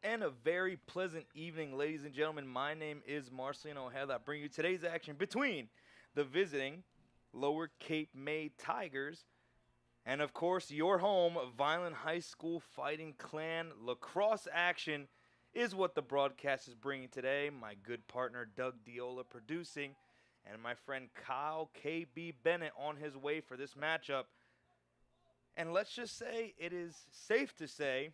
And a very pleasant evening, ladies and gentlemen. My name is Marcelino Ojeda. I bring you today's action between the visiting Lower Cape May Tigers and, of course, your home, Vineland High School Fighting Clan. Lacrosse action is what the broadcast is bringing today. My good partner, Doug Diola, producing, and my friend Kyle KB Bennett on his way for this matchup. And let's just say it is safe to say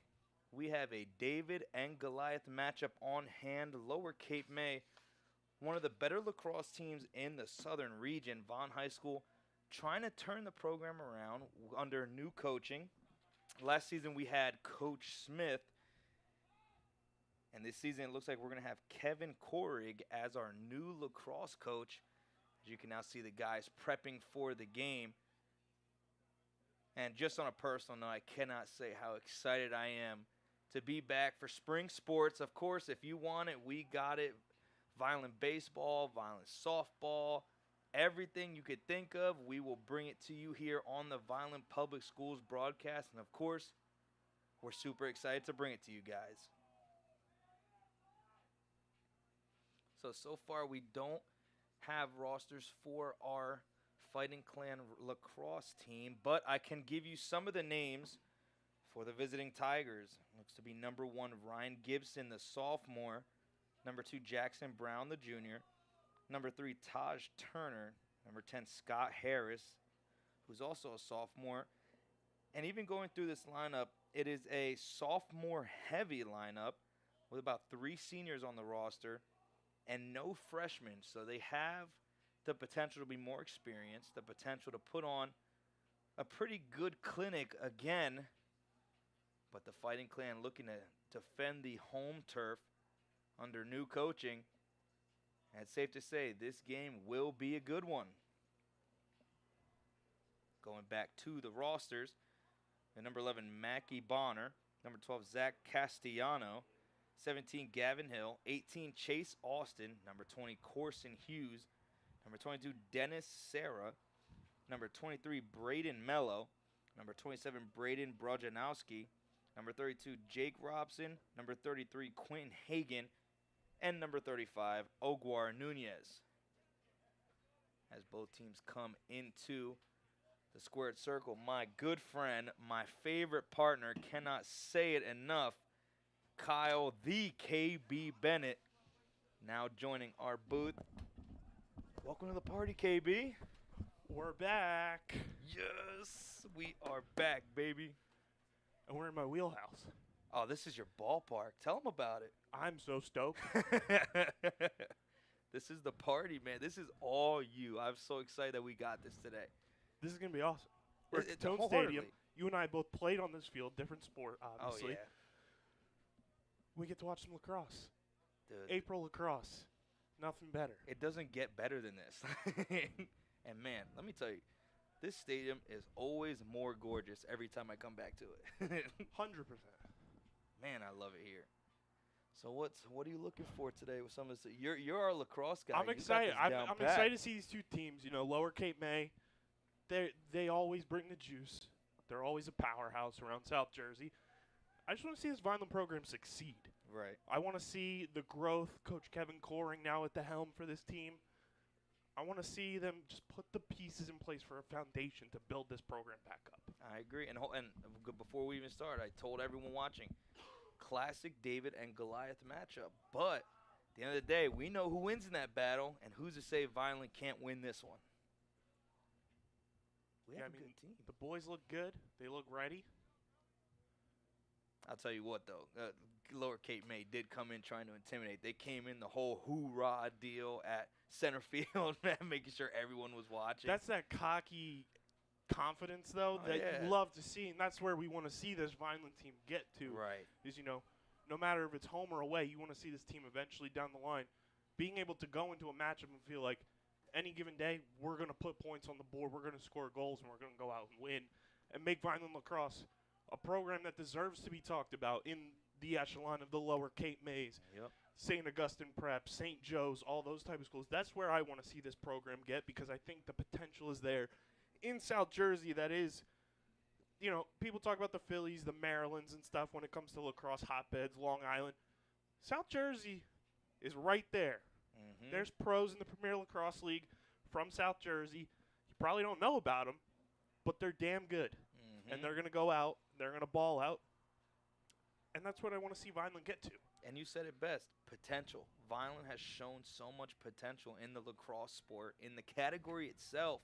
we have a David and Goliath matchup on hand. Lower Cape May, one of the better lacrosse teams in the southern region. Vaughan High School trying to turn the program around under new coaching. Last season we had Coach Smith, and this season it looks like we're going to have Kevin Korig as our new lacrosse coach. As you can now see the guys prepping for the game. And just on a personal note, I cannot say how excited I am to be back for spring sports. Of course, if you want it, we got it. Violent baseball, violent softball, everything you could think of, we will bring it to you here on the Violent Public Schools broadcast. And, of course, we're super excited to bring it to you guys. So far we don't have rosters for our Fighting Clan lacrosse team, but I can give you some of the names for the visiting Tigers. Looks to be number 1, Ryan Gibson, the sophomore. Number 2, Jackson Brown, the junior. Number 3, Taj Turner. Number 10, Scott Harris, who's also a sophomore. And even going through this lineup, it is a sophomore-heavy lineup with about 3 seniors on the roster and no freshmen. So they have the potential to be more experienced, the potential to put on a pretty good clinic again. But the Fighting Clan looking to defend the home turf under new coaching. And it's safe to say this game will be a good one. Going back to the rosters, the number 11, Mackie Bonner. Number 12, Zach Castellano. 17, Gavin Hill. 18, Chase Austin. Number 20, Corson Hughes. Number 22, Dennis Sarah. Number 23, Braden Mello. Number 27, Braden Brojanowski. Number 32, Jake Robson. Number 33, Quentin Hagan. And number 35, Oguar Nunez. As both teams come into the squared circle, my good friend, my favorite partner, cannot say it enough, Kyle the KB Bennett, now joining our booth. Welcome to the party, KB. We're back. Yes, we are back, baby. And we're in my wheelhouse. Oh, this is your ballpark. Tell them about it. I'm so stoked. This is the party, man. This is all you. I'm so excited that we got this today. This is going to be awesome. We're at Gittone wholeheartedly. Stadium. You and I both played on this field, different sport, obviously. Oh, yeah. We get to watch some lacrosse. Dude, April lacrosse. Nothing better. it doesn't get better than this. And, man, let me tell you, this stadium is always more gorgeous every time I come back to it. 100%. Man, I love it here. So what are you looking for today with some of this? You're our lacrosse guy. I'm You got excited. this I'm down pat. excited to see these two teams. You know, Lower Cape May, they always bring the juice. They're always a powerhouse around South Jersey. I just want to see this Vineland program succeed. Right. I want to see the growth. Coach Kevin Koring now at the helm for this team. I want to see them just put the pieces in place for a foundation to build this program back up. I agree. Before we even start, I told everyone watching, classic David and Goliath matchup. But at the end of the day, we know who wins in that battle, and who's to say Vineland can't win this one? We have a good team. The boys look good. They look ready. I'll tell you what, though. Lower Cape May did come in trying to intimidate. They came in the whole hoorah deal at center field, man, making sure everyone was watching. That's that cocky confidence, though, that you love to see, and that's where we want to see this Vineland team get to. Right. Is, no matter if it's home or away, you want to see this team eventually down the line being able to go into a matchup and feel like any given day we're going to put points on the board, we're going to score goals, and we're going to go out and win and make Vineland Lacrosse a program that deserves to be talked about in the echelon of the Lower Cape Mays, St. Augustine Prep, St. Joe's, all those type of schools. That's where I want to see this program get, because I think the potential is there in South Jersey. That is, people talk about the Phillies, the Marylands and stuff when it comes to lacrosse hotbeds, Long Island. South Jersey is right there. Mm-hmm. There's pros in the Premier Lacrosse League from South Jersey. You probably don't know about them, but they're damn good. Mm-hmm. And they're going to go out. They're going to ball out. And that's what I want to see Vineland get to. And you said it best, potential. Vineland has shown so much potential in the lacrosse sport, in the category itself,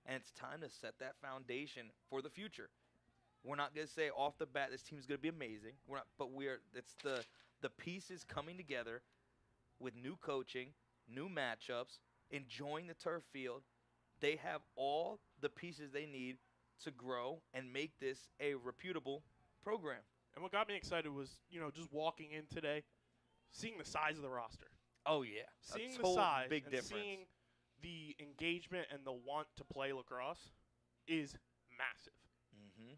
and it's time to set that foundation for the future. We're not going to say off the bat this team's going to be amazing. It's the pieces coming together with new coaching, new matchups, enjoying the turf field. They have all the pieces they need to grow and make this a reputable program. And what got me excited was, just walking in today, seeing the size of the roster. Oh, yeah. Seeing the size big and difference. Seeing the engagement and the want to play lacrosse is massive. Mm-hmm.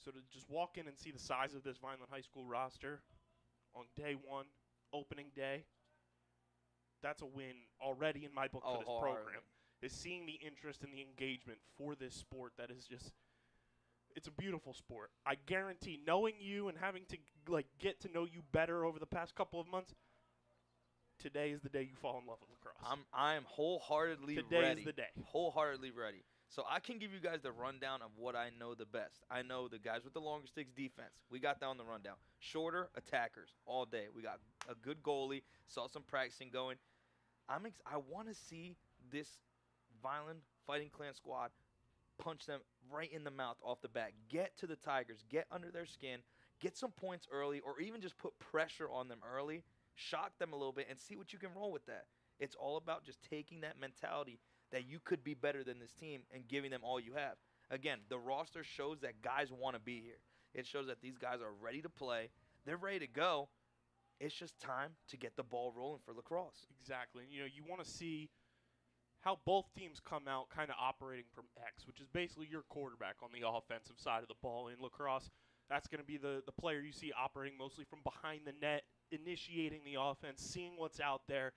So to just walk in and see the size of this Vineland High School roster on day one, opening day, that's a win already in my book for this program. Is seeing the interest and the engagement for this sport that is just, it's a beautiful sport. I guarantee, knowing you and having to get to know you better over the past couple of months, today is the day you fall in love with lacrosse. I am wholeheartedly ready. Today is the day. Wholeheartedly ready. So I can give you guys the rundown of what I know the best. I know the guys with the longer sticks defense. We got that on the rundown. Shorter attackers all day. We got a good goalie. Saw some practicing going. I want to see this Vineland Fighting Clan squad punch them right in the mouth off the bat. Get to the Tigers. Get under their skin. Get some points early, or even just put pressure on them early. Shock them a little bit and see what you can roll with that. It's all about just taking that mentality that you could be better than this team and giving them all you have. Again, the roster shows that guys want to be here. It shows that these guys are ready to play. They're ready to go. It's just time to get the ball rolling for lacrosse. Exactly. And, you want to see how both teams come out kind of operating from X, which is basically your quarterback on the offensive side of the ball in lacrosse. That's going to be the player you see operating mostly from behind the net, initiating the offense, seeing what's out there,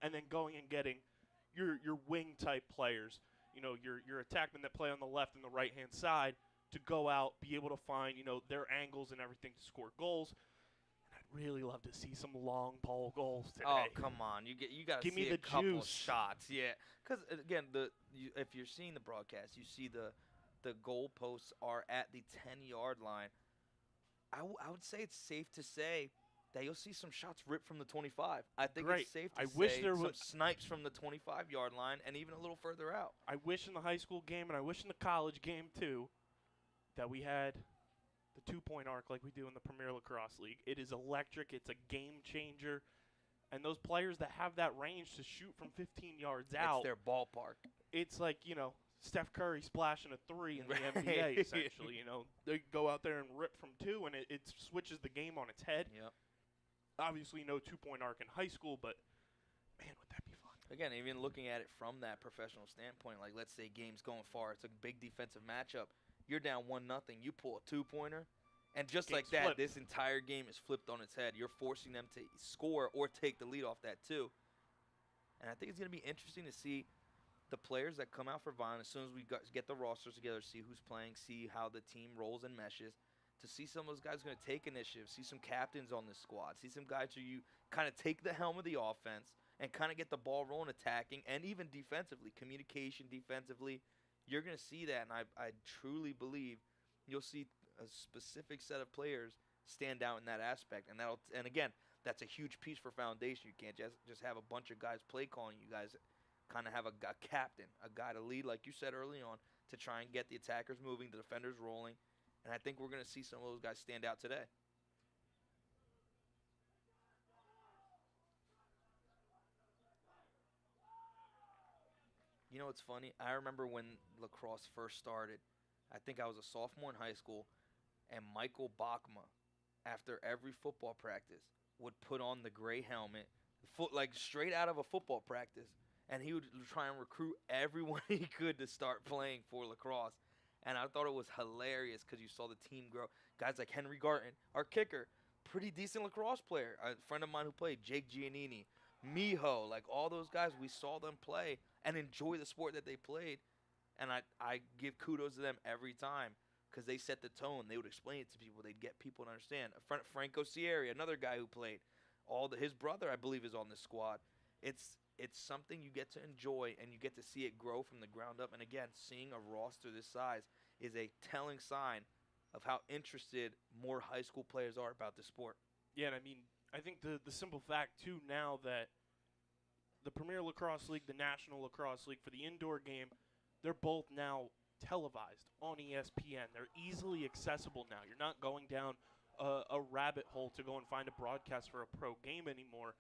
and then going and getting your wing-type players, your attackmen that play on the left and the right-hand side to go out, be able to find, their angles and everything to score goals. Really love to see some long ball goals today. Oh, come on. You got to see a couple shots. Yeah. Because, again, if you're seeing the broadcast, you see the goalposts are at the 10-yard line. I would say it's safe to say that you'll see some shots ripped from the 25. I think it's safe to say some snipes from the 25-yard line and even a little further out. I wish in the high school game, and I wish in the college game, too, that we had the two-point arc like we do in the Premier Lacrosse League. It is electric. It's a game changer. And those players that have that range to shoot from 15 yards out. It's their ballpark. It's like, Steph Curry splashing a three in the NBA, essentially. They go out there and rip from two, and it switches the game on its head. Yep. Obviously, no two-point arc in high school, but, man, would that be fun. Again, even looking at it from that professional standpoint, like let's say game's going far, it's a big defensive matchup. You're down 1-0. You pull a two-pointer, and just Game's like that, flipped. this entire game is flipped on its head. You're forcing them to score or take the lead off that too. And I think it's going to be interesting to see the players that come out for Vineland as soon as we get the rosters together, see who's playing, see how the team rolls and meshes, to see some of those guys going to take initiative, see some captains on this squad, see some guys who you kind of take the helm of the offense and kind of get the ball rolling, attacking, and even defensively, communication defensively. You're going to see that, and I truly believe you'll see a specific set of players stand out in that aspect, and again, that's a huge piece for foundation. You can't just have a bunch of guys play calling. You guys kind of have a captain, a guy to lead, like you said early on, to try and get the attackers moving, the defenders rolling, and I think we're going to see some of those guys stand out today. You know what's funny? I remember when lacrosse first started. I think I was a sophomore in high school, and Michael Bachma, after every football practice, would put on the gray helmet, like straight out of a football practice, and he would try and recruit everyone he could to start playing for lacrosse. And I thought it was hilarious because you saw the team grow. Guys like Henry Garton, our kicker, pretty decent lacrosse player. A friend of mine who played, Jake Giannini, Miho, like all those guys, we saw them play and enjoy the sport that they played. And I give kudos to them every time because they set the tone. They would explain it to people. They'd get people to understand. Franco Sierra, another guy who played. His brother, I believe, is on this squad. It's something you get to enjoy, and you get to see it grow from the ground up. And again, seeing a roster this size is a telling sign of how interested more high school players are about the sport. Yeah, and I mean, I think the simple fact, too, now that the Premier Lacrosse League, the National Lacrosse League, for the indoor game, they're both now televised on ESPN. They're easily accessible now. You're not going down a rabbit hole to go and find a broadcast for a pro game anymore.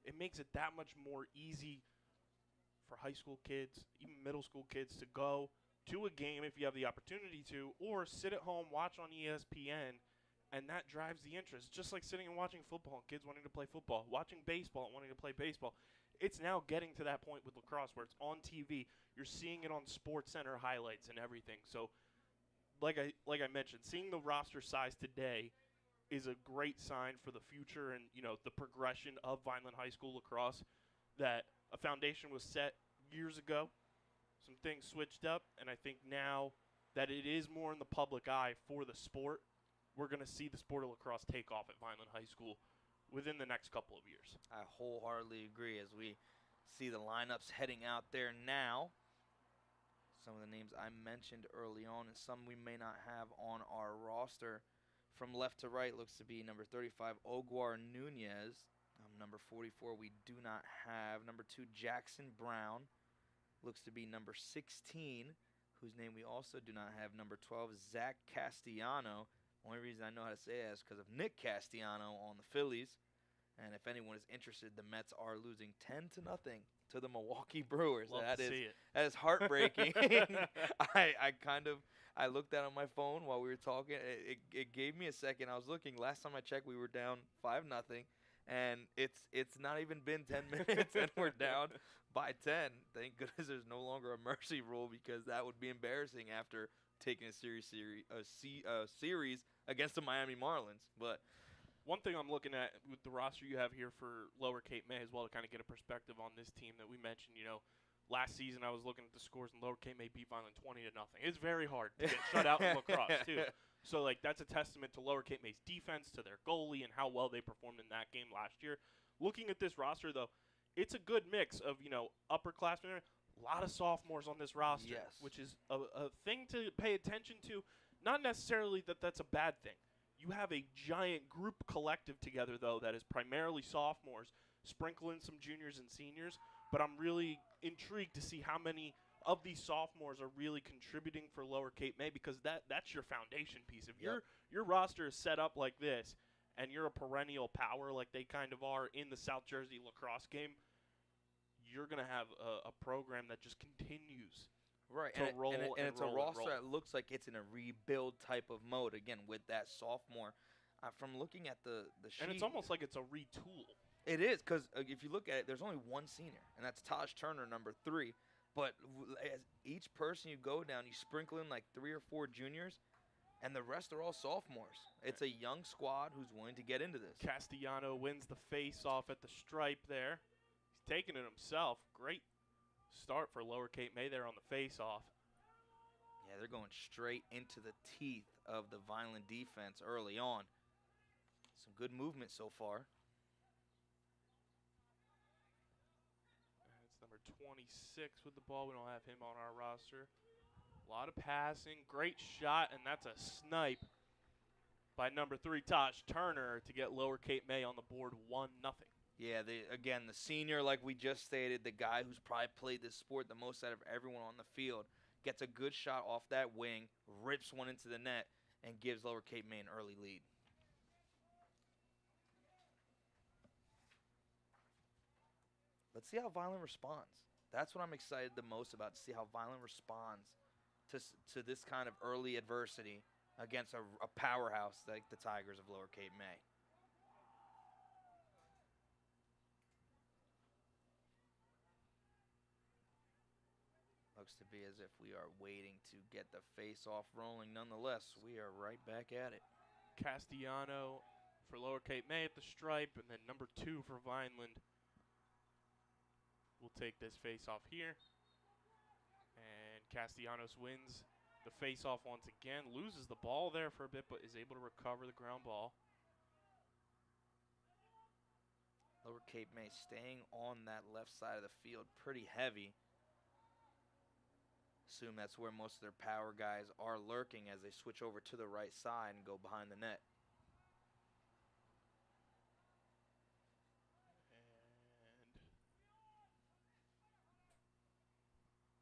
It makes it that much more easy for high school kids, even middle school kids, to go to a game if you have the opportunity to, or sit at home, watch on ESPN, and that drives the interest. Just like sitting and watching football, kids wanting to play football, watching baseball and wanting to play baseball. It's now getting to that point with lacrosse where it's on TV. You're seeing it on Sports Center highlights and everything. So, like I mentioned, seeing the roster size today is a great sign for the future and, the progression of Vineland High School lacrosse, that a foundation was set years ago. Some things switched up, and I think now that it is more in the public eye for the sport, we're going to see the sport of lacrosse take off at Vineland High School within the next couple of years. I wholeheartedly agree as we see the lineups heading out there now. Some of the names I mentioned early on and some we may not have on our roster. From left to right looks to be number 35, Oguar Nunez. Number 44, we do not have. Number 2, Jackson Brown. Looks to be number 16, whose name we also do not have. Number 12, Zach Castellano. Only reason I know how to say that is because of Nick Castellano on the Phillies. And if anyone is interested, the Mets are losing 10-0 to the Milwaukee Brewers. Love to see it. That is heartbreaking. I looked at it on my phone while we were talking. It gave me a second. I was looking. Last time I checked, we were down 5-0, and it's not even been 10 minutes, and we're down by 10. Thank goodness there's no longer a mercy rule because that would be embarrassing after taking a series against the Miami Marlins. But one thing I'm looking at with the roster you have here for Lower Cape May as well to kind of get a perspective on this team that we mentioned, last season I was looking at the scores and Lower Cape May beat Vineland 20-0. It's very hard to get shut out in lacrosse too. So that's a testament to Lower Cape May's defense, to their goalie, and how well they performed in that game last year. Looking at this roster though, it's a good mix of, upperclassmen. A lot of sophomores on this roster, yes, which is a thing to pay attention to. Not necessarily that that's a bad thing. You have a giant group collective together, though, that is primarily sophomores, sprinkle in some juniors and seniors. But I'm really intrigued to see how many of these sophomores are really contributing for Lower Cape May, because that's your foundation piece. If your roster is set up like this and you're a perennial power like they kind of are in the South Jersey lacrosse game, you're going to have a program that just continues. Right, and it's a roster that looks like it's in a rebuild type of mode, again, with that sophomore. From looking at the sheet. And it's almost like it's a retool. It is, because if you look at it, there's only one senior, and that's Taj Turner, number 3. But as each person you go down, you sprinkle in like 3 or 4 juniors, and the rest are all sophomores. It's a young squad who's willing to get into this. Castellano wins the face-off at the stripe there. He's taking it himself. Great start for Lower Cape May there on the face-off. Yeah, they're going straight into the teeth of the Vineland defense early on. Some good movement so far. It's number 26 with the ball. We don't have him on our roster. A lot of passing, great shot, and that's a snipe by number 3, Tosh Turner, to get Lower Cape May on the board 1-0. Yeah, again, the senior, like we just stated, the guy who's probably played this sport the most out of everyone on the field, gets a good shot off that wing, rips one into the net, and gives Lower Cape May an early lead. Let's see how Vineland responds. That's what I'm excited the most about, to see how Vineland responds to this kind of early adversity against a powerhouse like the Tigers of Lower Cape May. Looks to be as if we are waiting to get the face-off rolling. Nonetheless, we are right back at it. Castellano for Lower Cape May at the stripe, and then number 2 for Vineland will take this face-off here. And Castellanos wins the face-off once again, loses the ball there for a bit, but is able to recover the ground ball. Lower Cape May staying on that left side of the field pretty heavy. Assume that's where most of their power guys are lurking as they switch over to the right side and go behind the net.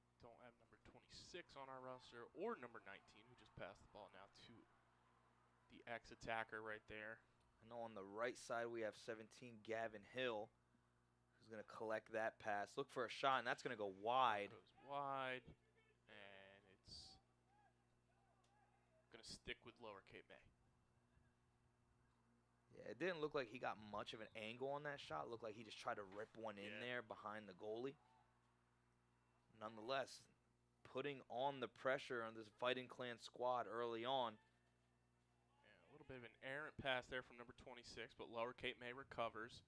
And don't have number 26 on our roster, or number 19, who just passed the ball now to the ex-attacker right there. I know on the right side we have 17, Gavin Hill, who's going to collect that pass. Look for a shot, and that's going to go wide. Goes wide, and it's going to stick with Lower Cape May. Yeah, it didn't look like he got much of an angle on that shot. It looked like he just tried to rip one in there behind the goalie. Nonetheless, putting on the pressure on this Fighting Clan squad early on. A little bit of an errant pass there from number 26, but Lower Cape May recovers.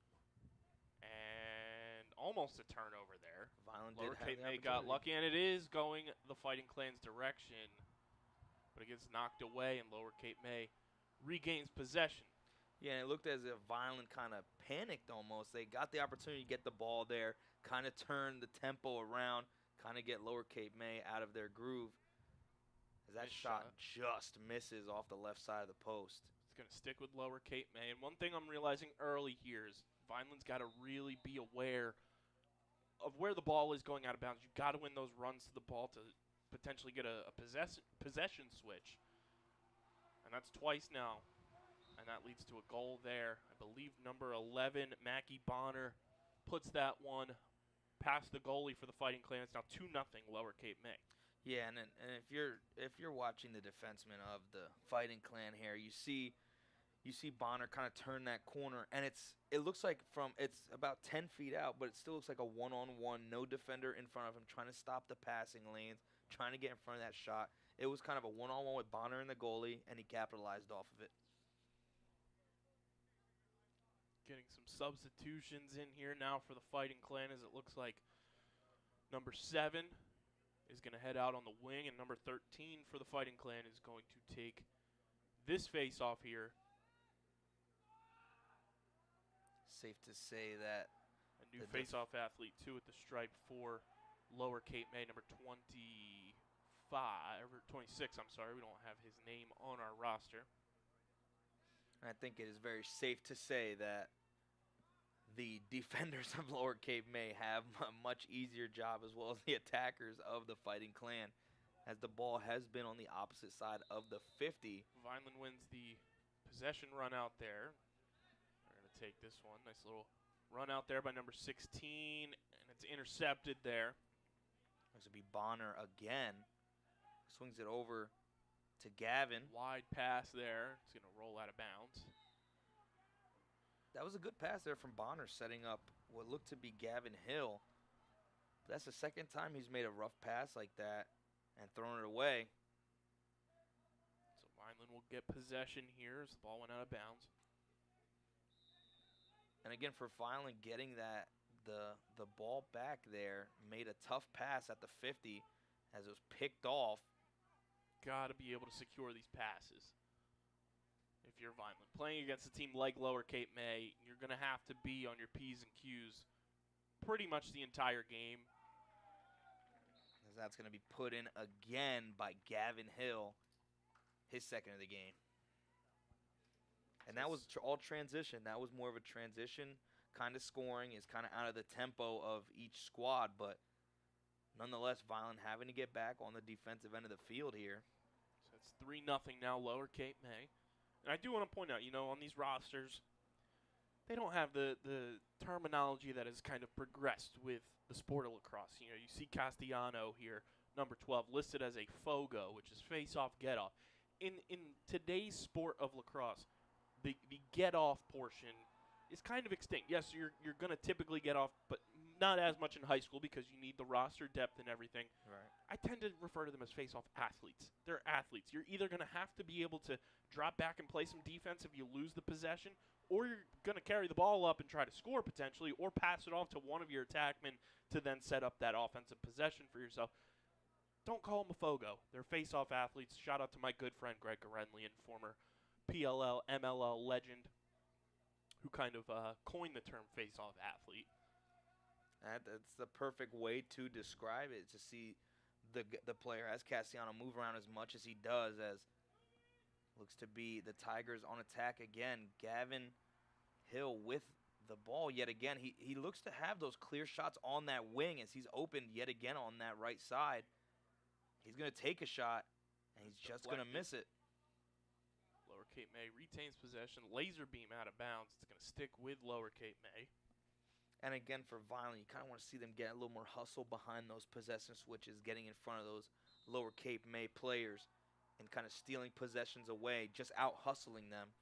And almost a turnover there. Vineland Lower did Cape have May got lucky, and it is going the Fighting Clan's direction. But it gets knocked away, and Lower Cape May regains possession. Yeah, and it looked as if Vineland kind of panicked almost. They got the opportunity to get the ball there, kind of turn the tempo around, kind of get Lower Cape May out of their groove. As that shot just misses off the left side of the post. It's going to stick with Lower Cape May. And one thing I'm realizing early here is Vineland's got to really be aware of where the ball is going out of bounds. You've got to win those runs to the ball to potentially get a possession switch. And that's twice now. And that leads to a goal there. I believe number 11, Mackie Bonner, puts that one past the goalie for the Fighting Clan. It's now 2-0 Lower Cape May. Yeah, and if you're watching the defenseman of the Fighting Clan here, you see Bonner kind of turn that corner, and it looks like it's about 10 feet out, but it still looks like a one-on-one, no defender in front of him, trying to stop the passing lanes, trying to get in front of that shot. It was kind of a one-on-one with Bonner and the goalie, and he capitalized off of it. Getting some substitutions in here now for the Fighting Clan, as it looks like number 7 is going to head out on the wing, and number 13 for the Fighting Clan is going to take this face-off here. Safe to say that a new face-off athlete, too, at the stripe for Lower Cape May, number 25, or 26, I'm sorry. We don't have his name on our roster. I think it is very safe to say that the defenders of Lower Cape May have a much easier job, as well as the attackers of the Fighting Clan, as the ball has been on the opposite side of the 50. Vineland wins the possession run out there. They're going to take this one. Nice little run out there by number 16, and it's intercepted there. This will be Bonner again. Swings it over to Gavin. Wide pass there. It's going to roll out of bounds. That was a good pass there from Bonner, setting up what looked to be Gavin Hill. But that's the second time he's made a rough pass like that and thrown it away. So Vineland will get possession here as the ball went out of bounds. And again, for Vineland, getting the ball back there made a tough pass at the 50 as it was picked off. Got to be able to secure these passes if you're Vineland. Playing against a team like Lower Cape May, you're going to have to be on your P's and Q's pretty much the entire game. As That's going to be put in again by Gavin Hill, his second of the game. And that was all transition. That was more of a transition kind of scoring. Is kind of out of the tempo of each squad, but nonetheless, Vineland having to get back on the defensive end of the field here. So it's 3-0 now, Lower Cape May. And I do want to point out, on these rosters, they don't have the terminology that has kind of progressed with the sport of lacrosse. You see Castellano here, number 12, listed as a FOGO, which is face-off, get-off. In today's sport of lacrosse, the get-off portion is kind of extinct. Yes, you're going to typically get off, but not as much in high school because you need the roster depth and everything. Right. I tend to refer to them as face-off athletes. They're athletes. You're either going to have to be able to drop back and play some defense if you lose the possession, or you're going to carry the ball up and try to score potentially, or pass it off to one of your attackmen to then set up that offensive possession for yourself. Don't call them a FOGO. They're face-off athletes. Shout out to my good friend Greg Gorenlian, former PLL, MLL legend, who kind of coined the term face-off athlete. That's the perfect way to describe it, to see the player as Castellano move around as much as he does, as looks to be the Tigers on attack again. Gavin Hill with the ball yet again. He looks to have those clear shots on that wing as he's opened yet again on that right side. He's going to take a shot, and he's just going to miss it. Lower Cape May retains possession. Laser beam out of bounds. It's going to stick with Lower Cape May. And again, for Vineland, you kind of want to see them get a little more hustle behind those possession switches, getting in front of those Lower Cape May players and kind of stealing possessions away, just out-hustling them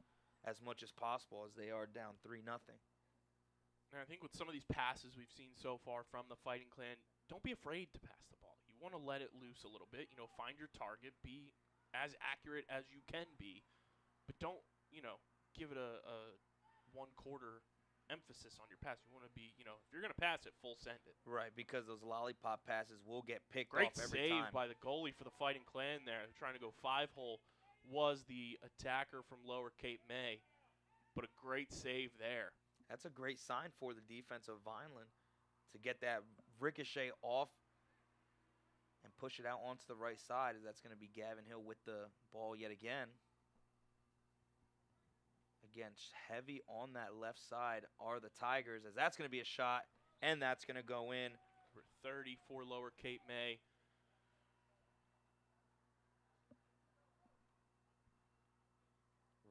as much as possible as they are down 3-0. And I think with some of these passes we've seen so far from the Fighting Clan, don't be afraid to pass the ball. You want to let it loose a little bit. Find your target. Be as accurate as you can be. But don't, give it a one-quarter emphasis on your pass. You want to be, if you're going to pass it, full send it. Right, because those lollipop passes will get picked Great off every save time. by the goalie for the Fighting Clan there. Trying to go 5-hole was the attacker from Lower Cape May. But a great save there. That's a great sign for the defense of Vineland to get that ricochet off and push it out onto the right side, as that's going to be Gavin Hill with the ball yet again. Again, heavy on that left side are the Tigers, as that's going to be a shot, and that's going to go in. For 30 for Lower Cape May.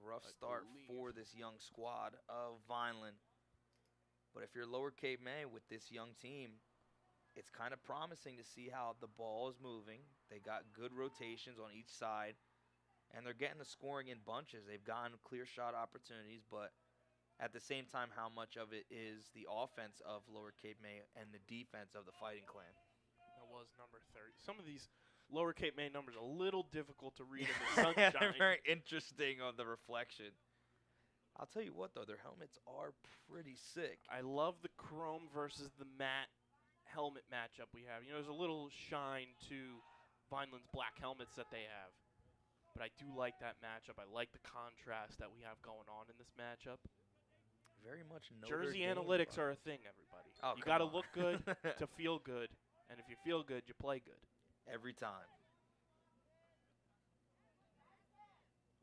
Rough start for this young squad of Vineland. But if you're Lower Cape May with this young team, it's kind of promising to see how the ball is moving. They got good rotations on each side, and they're getting the scoring in bunches. They've gotten clear shot opportunities, but at the same time, how much of it is the offense of Lower Cape May and the defense of the Fighting Clan? That was number 30. Some of these Lower Cape May numbers are a little difficult to read in the sunshine. They're very interesting on the reflection. I'll tell you what, though, their helmets are pretty sick. I love the chrome versus the matte helmet matchup we have. There's a little shine to Vineland's black helmets that they have. But I do like that matchup. I like the contrast that we have going on in this matchup. Very much Jersey analytics are a thing, everybody. Oh, you got to look good to feel good. And if you feel good, you play good. Every time.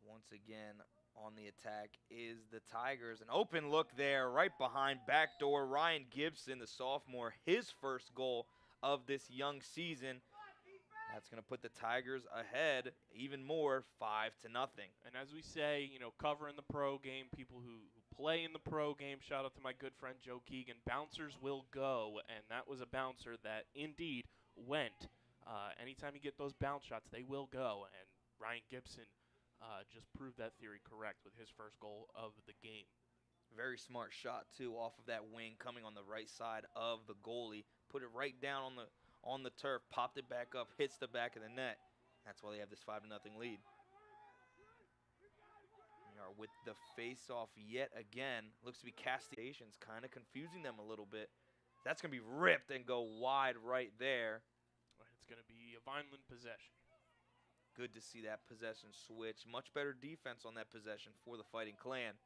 Once again, on the attack is the Tigers. An open look there, right behind backdoor. Ryan Gibson, the sophomore, his first goal of this young season. That's going to put the Tigers ahead even more, 5-0. And as we say, covering the pro game, people who play in the pro game, shout out to my good friend Joe Keegan, bouncers will go. And that was a bouncer that indeed went. Anytime you get those bounce shots, they will go. And Ryan Gibson just proved that theory correct with his first goal of the game. Very smart shot, too, off of that wing, coming on the right side of the goalie. Put it right down on the turf, popped it back up, hits the back of the net. That's why they have this 5-0 lead. We are with the face-off yet again. Looks to be Castellations, kind of confusing them a little bit. That's going to be ripped and go wide right there. It's going to be a Vineland possession. Good to see that possession switch. Much better defense on that possession for the Fighting Clan.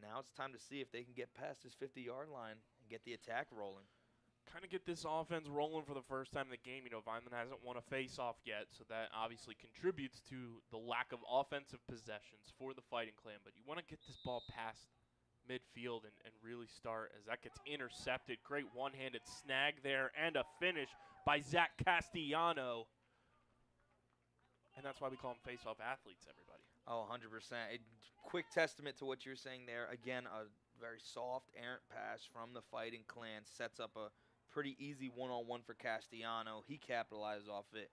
Now it's time to see if they can get past this 50-yard line and get the attack rolling. kind of get this offense rolling for the first time in the game. You know, Vineland hasn't won a face-off yet, so that obviously contributes to the lack of offensive possessions for the Fighting Clan. But you want to get this ball past midfield and really start as that gets intercepted. Great one-handed snag there and a finish by Zach Castellano. And that's why we call them face-off athletes, everybody. Oh, 100%. A quick testament to what you're saying there. Again, a very soft, errant pass from the Fighting Clan sets up a pretty easy one-on-one for Castellano. He capitalized off it.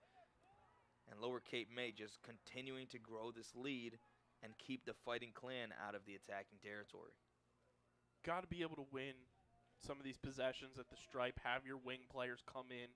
And Lower Cape May just continuing to grow this lead and keep the Fighting Clan out of the attacking territory. Got to be able to win some of these possessions at the stripe, have your wing players come in,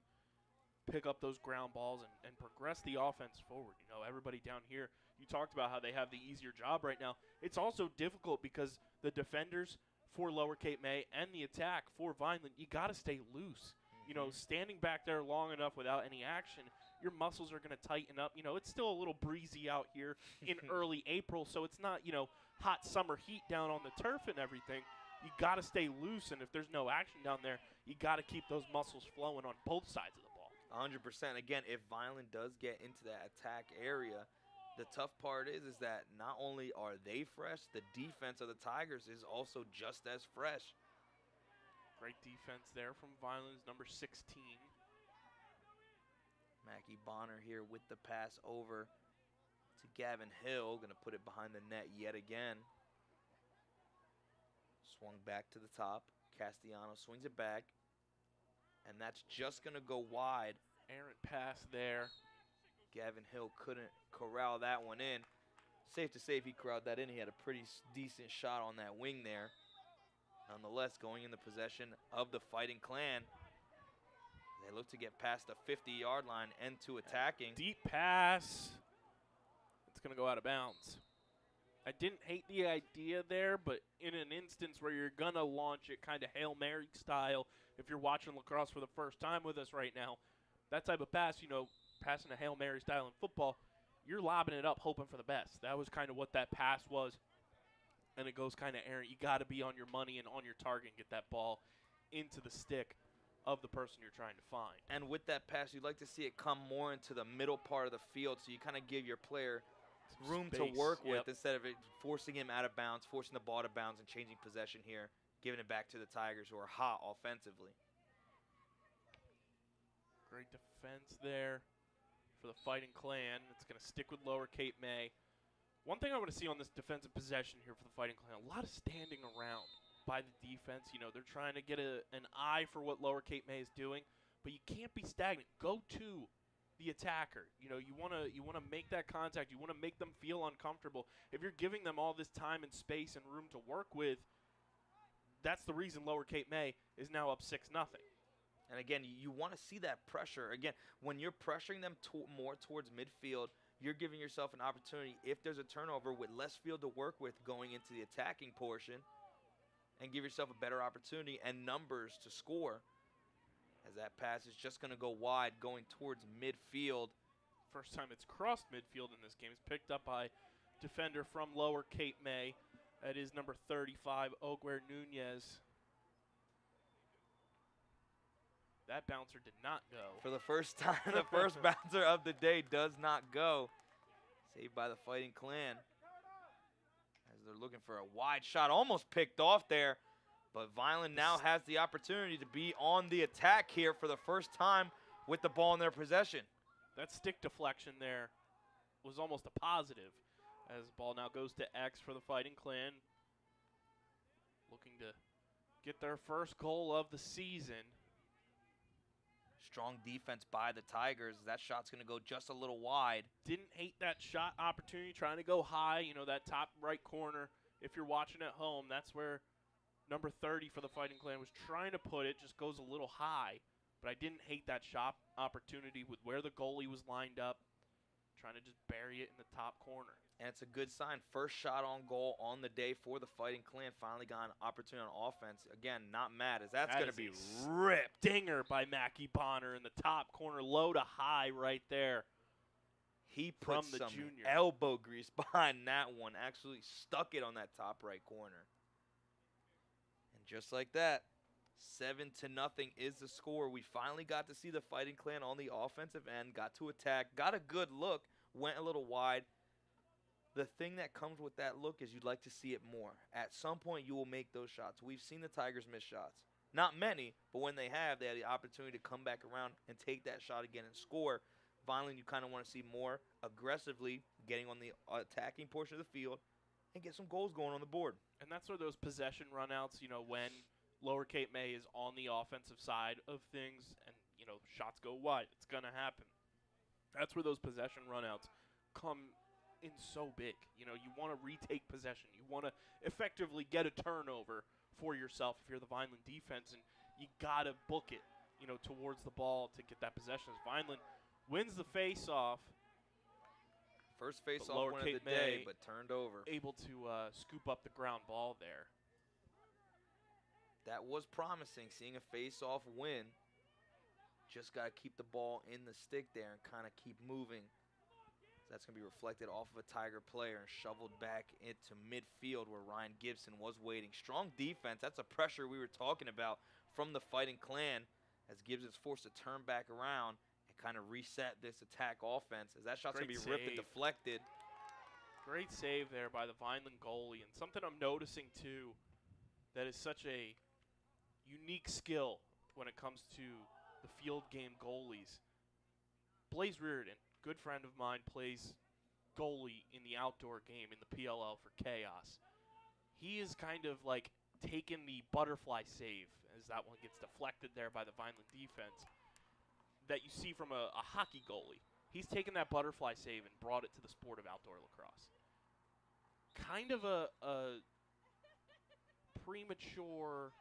pick up those ground balls, and progress the offense forward. You know, everybody down here, you talked about how they have the easier job right now. It's also difficult because the defenders for Lower Cape May and the attack for Vineland, you got to stay loose. You know, standing back there long enough without any action, your muscles are going to tighten up. You know, it's still a little breezy out here in early April, so it's not, you know, hot summer heat down on the turf and everything. You got to stay loose, and if there's no action down there, you got to keep those muscles flowing on both sides of the ball. 100%. Again, if Vineland does get into that attack area, the tough part is that not only are they fresh, the defense of the Tigers is also just as fresh. Great defense there from Vineland's number 16. Mackie Bonner here with the pass over to Gavin Hill. Going to put it behind the net yet again. Swung back to the top. Castellano swings it back. And that's just going to go wide. Errant pass there. Gavin Hill couldn't corral that one in. Safe to say if he corralled that in, he had a pretty decent shot on that wing there. Nonetheless, going in the possession of the Fighting Clan. They look to get past the 50-yard line and to attacking. Deep pass. It's going to go out of bounds. I didn't hate the idea there, but in an instance where you're going to launch it kind of Hail Mary style, if you're watching lacrosse for the first time with us right now, that type of pass, you know, passing a Hail Mary style in football, you're lobbing it up hoping for the best. That was kind of what that pass was, and it goes kind of errant. You got to be on your money and on your target and get that ball into the stick of the person you're trying to find. And with that pass, you'd like to see it come more into the middle part of the field so you kind of give your player room to work with instead of it forcing him out of bounds, forcing the ball to bounds and changing possession here, giving it back to the Tigers who are hot offensively. Great defense there for the Fighting Clan. It's going to stick with Lower Cape May. One thing I want to see on this defensive possession here for the Fighting Clan, a lot of standing around by the defense. You know, they're trying to get an eye for what Lower Cape May is doing, but you can't be stagnant. Go to the attacker. You know, you want to make that contact. You want to make them feel uncomfortable. If you're giving them all this time and space and room to work with, that's the reason Lower Cape May is now up 6-0. And again, you want to see that pressure. Again, when you're pressuring them more towards midfield, you're giving yourself an opportunity, if there's a turnover, with less field to work with going into the attacking portion, and give yourself a better opportunity and numbers to score. As that pass is just going to go wide, going towards midfield. First time it's crossed midfield in this game. It's picked up by defender from Lower Cape May. That is number 35, Oguer Nunez. That bouncer did not go. For the first time, the first bouncer of the day does not go. Saved by the Fighting Clan. As they're looking for a wide shot. Almost picked off there. But Vineland now has the opportunity to be on the attack here for the first time with the ball in their possession. That stick deflection there was almost a positive. As the ball now goes to X for the Fighting Clan. Looking to get their first goal of the season. Strong defense by the Tigers. That shot's going to go just a little wide. Didn't hate that shot opportunity, trying to go high. You know, that top right corner. If you're watching at home, that's where number 30 for the Fighting Clan was trying to put it. Just goes a little high. But I didn't hate that shot opportunity with where the goalie was lined up. Trying to just bury it in the top corner. And it's a good sign. First shot on goal on the day for the Fighting Clan. Finally got an opportunity on offense. Again, not mad, as that's going to be ripped. Dinger by Mackie Bonner in the top corner, low to high right there. He put some elbow grease behind that one. Actually stuck it on that top right corner. And just like that, 7-0 is the score. We finally got to see the Fighting Clan on the offensive end, got to attack, got a good look, went a little wide. The thing that comes with that look is you'd like to see it more. At some point, you will make those shots. We've seen the Tigers miss shots. Not many, but when they have the opportunity to come back around and take that shot again and score. Vineland, you kind of want to see more aggressively getting on the attacking portion of the field and get some goals going on the board. And that's where those possession runouts, when Lower Cape May is on the offensive side of things and, shots go wide. It's going to happen. That's where those possession runouts come in so big. You want to retake possession. You want to effectively get a turnover for yourself if you're the Vineland defense, and you got to book it, towards the ball to get that possession. As Vineland wins the face-off. First face-off win of the day, but turned over. Able to scoop up the ground ball there. That was promising, seeing a face-off win. Just got to keep the ball in the stick there and kind of keep moving. So that's going to be reflected off of a Tiger player and shoveled back into midfield where Ryan Gibson was waiting. Strong defense. That's a pressure we were talking about from the Fighting Clan as Gibson's forced to turn back around and kind of reset this attack offense as that shot's going to be ripped and deflected. Great save there by the Vineland goalie. And something I'm noticing, too, that is such a unique skill when it comes to the field game goalies. Blaze Reardon, good friend of mine, plays goalie in the outdoor game in the PLL for Chaos. He is kind of like taken the butterfly save as that one gets deflected there by the Vineland defense that you see from a hockey goalie. He's taken that butterfly save and brought it to the sport of outdoor lacrosse. Kind of a premature,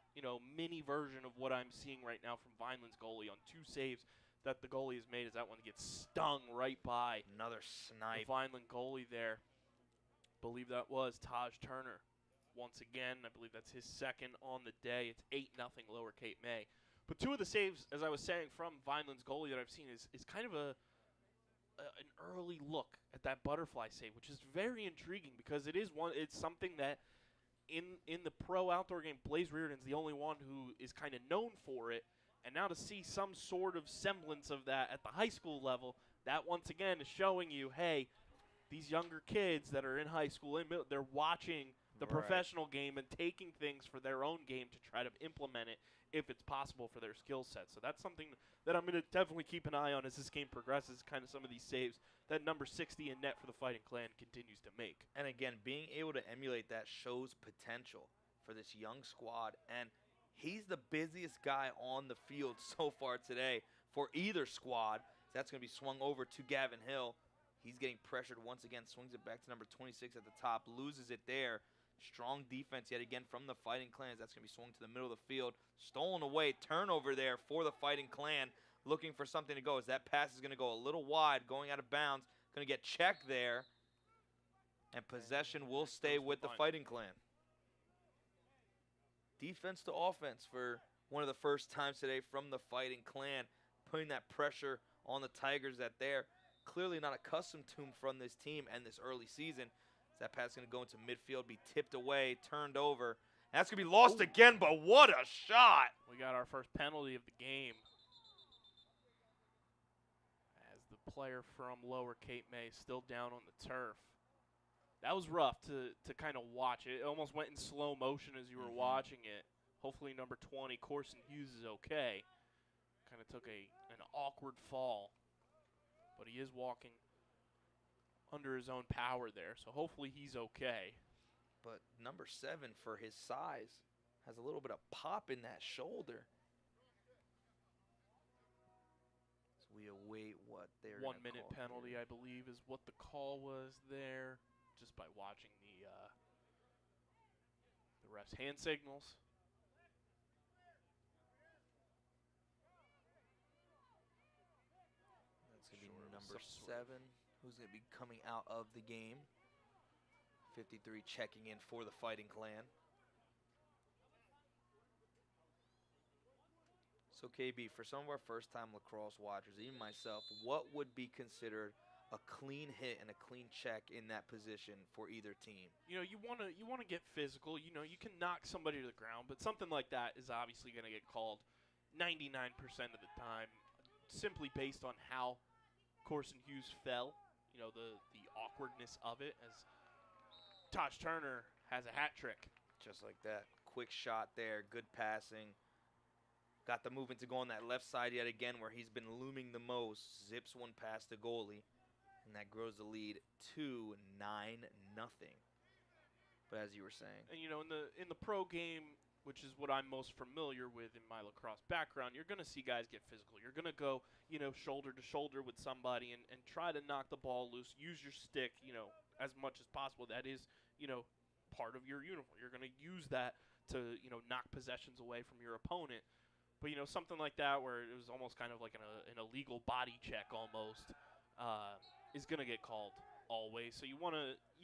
mini version of what I'm seeing right now from Vineland's goalie on 2 saves that the goalie has made as that one gets stung right by another snipe. The Vineland goalie there. Believe that was Taj Turner. Once again, I believe that's his second on the day. It's 8-0 Lower Cape May. But 2 of the saves, as I was saying, from Vineland's goalie that I've seen is kind of an early look at that butterfly save, which is very intriguing because it's something that in the pro outdoor game, Blaze Reardon's the only one who is kind of known for it. And now to see some sort of semblance of that at the high school level, that once again is showing you, hey, these younger kids that are in high school, they're watching the professional game and taking things for their own game to try to implement it if it's possible for their skill set. So that's something that I'm going to definitely keep an eye on as this game progresses, kind of some of these saves that number 60 in net for the Fighting Clan continues to make. And again, being able to emulate that shows potential for this young squad. And he's the busiest guy on the field so far today for either squad. That's going to be swung over to Gavin Hill. He's getting pressured once again, swings it back to number 26 at the top, loses it there. Strong defense yet again from the Fighting Clans. That's going to be swung to the middle of the field. Stolen away, turnover there for the Fighting Clan. Looking for something to go as that pass is going to go a little wide, going out of bounds. Going to get checked there. And possession will stay with the Fighting Clan. Defense to offense for one of the first times today from the Fighting Clan. Putting that pressure on the Tigers that they're clearly not accustomed to from this team and this early season. That pass is going to go into midfield, be tipped away, turned over. And that's going to be lost again, but what a shot. We got our first penalty of the game. As the player from Lower Cape May is still down on the turf. That was rough to kind of watch. It almost went in slow motion as you were watching it. Hopefully number 20, Corson Hughes, is okay. Kind of took an awkward fall. But he is walking under his own power there, so hopefully he's okay. But number 7, for his size, has a little bit of pop in that shoulder. So we await what they're 1 minute penalty, I believe, is what the call was there, just by watching the refs' hand signals. That's going to be number 7. Who's going to be coming out of the game. 53 checking in for the Fighting Clan. So, KB, for some of our first-time lacrosse watchers, even myself, what would be considered a clean hit and a clean check in that position for either team. You know, you want to get physical. You know, you can knock somebody to the ground, but something like that is obviously going to get called 99% of the time, simply based on how Corson Hughes fell. You know, the awkwardness of it, as Taj Turner has a hat trick. Just like that. Quick shot there, good passing. Got the movement to go on that left side yet again where he's been looming the most. Zips one past the goalie, and that grows the lead to 9-0. But as you were saying. And, you know, in the pro game, which is what I'm most familiar with in my lacrosse background, you're going to see guys get physical. You're going to go, you know, shoulder to shoulder with somebody and try to knock the ball loose. Use your stick, you know, as much as possible. That is, you know, part of your uniform. You're going to use that to, you know, knock possessions away from your opponent. But, you know, something like that where it was almost kind of like an illegal body check almost is going to get called always. So you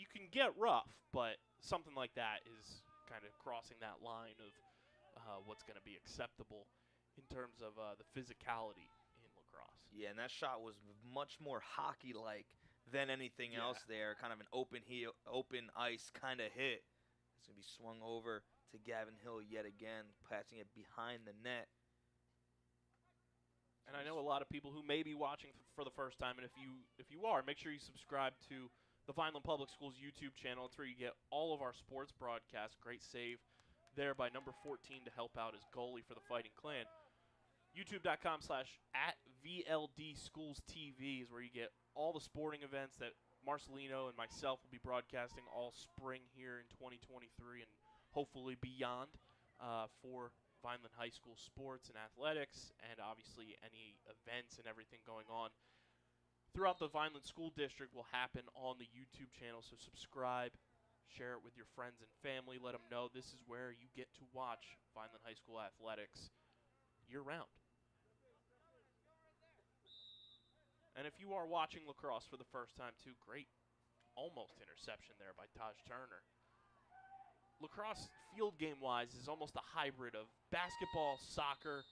can get rough, but something like that is kind of crossing that line of what's going to be acceptable in terms of the physicality in lacrosse. Yeah, and that shot was much more hockey-like than anything else there. Kind of an open ice kind of hit. It's going to be swung over to Gavin Hill yet again, passing it behind the net. And I know a lot of people who may be watching for the first time, and if you are, make sure you subscribe to the Vineland Public Schools YouTube channel. It's where you get all of our sports broadcasts. Great save there by number 14 to help out his goalie for the Fighting Clan. YouTube.com/@VLDSchoolsTV is where you get all the sporting events that Marcelino and myself will be broadcasting all spring here in 2023 and hopefully beyond for Vineland High School sports and athletics, and obviously any events and everything going on throughout the Vineland School District will happen on the YouTube channel. So subscribe, share it with your friends and family. Let them know this is where you get to watch Vineland High School athletics year-round. And if you are watching lacrosse for the first time too, great almost interception there by Taj Turner. Lacrosse field game-wise is almost a hybrid of basketball, soccer,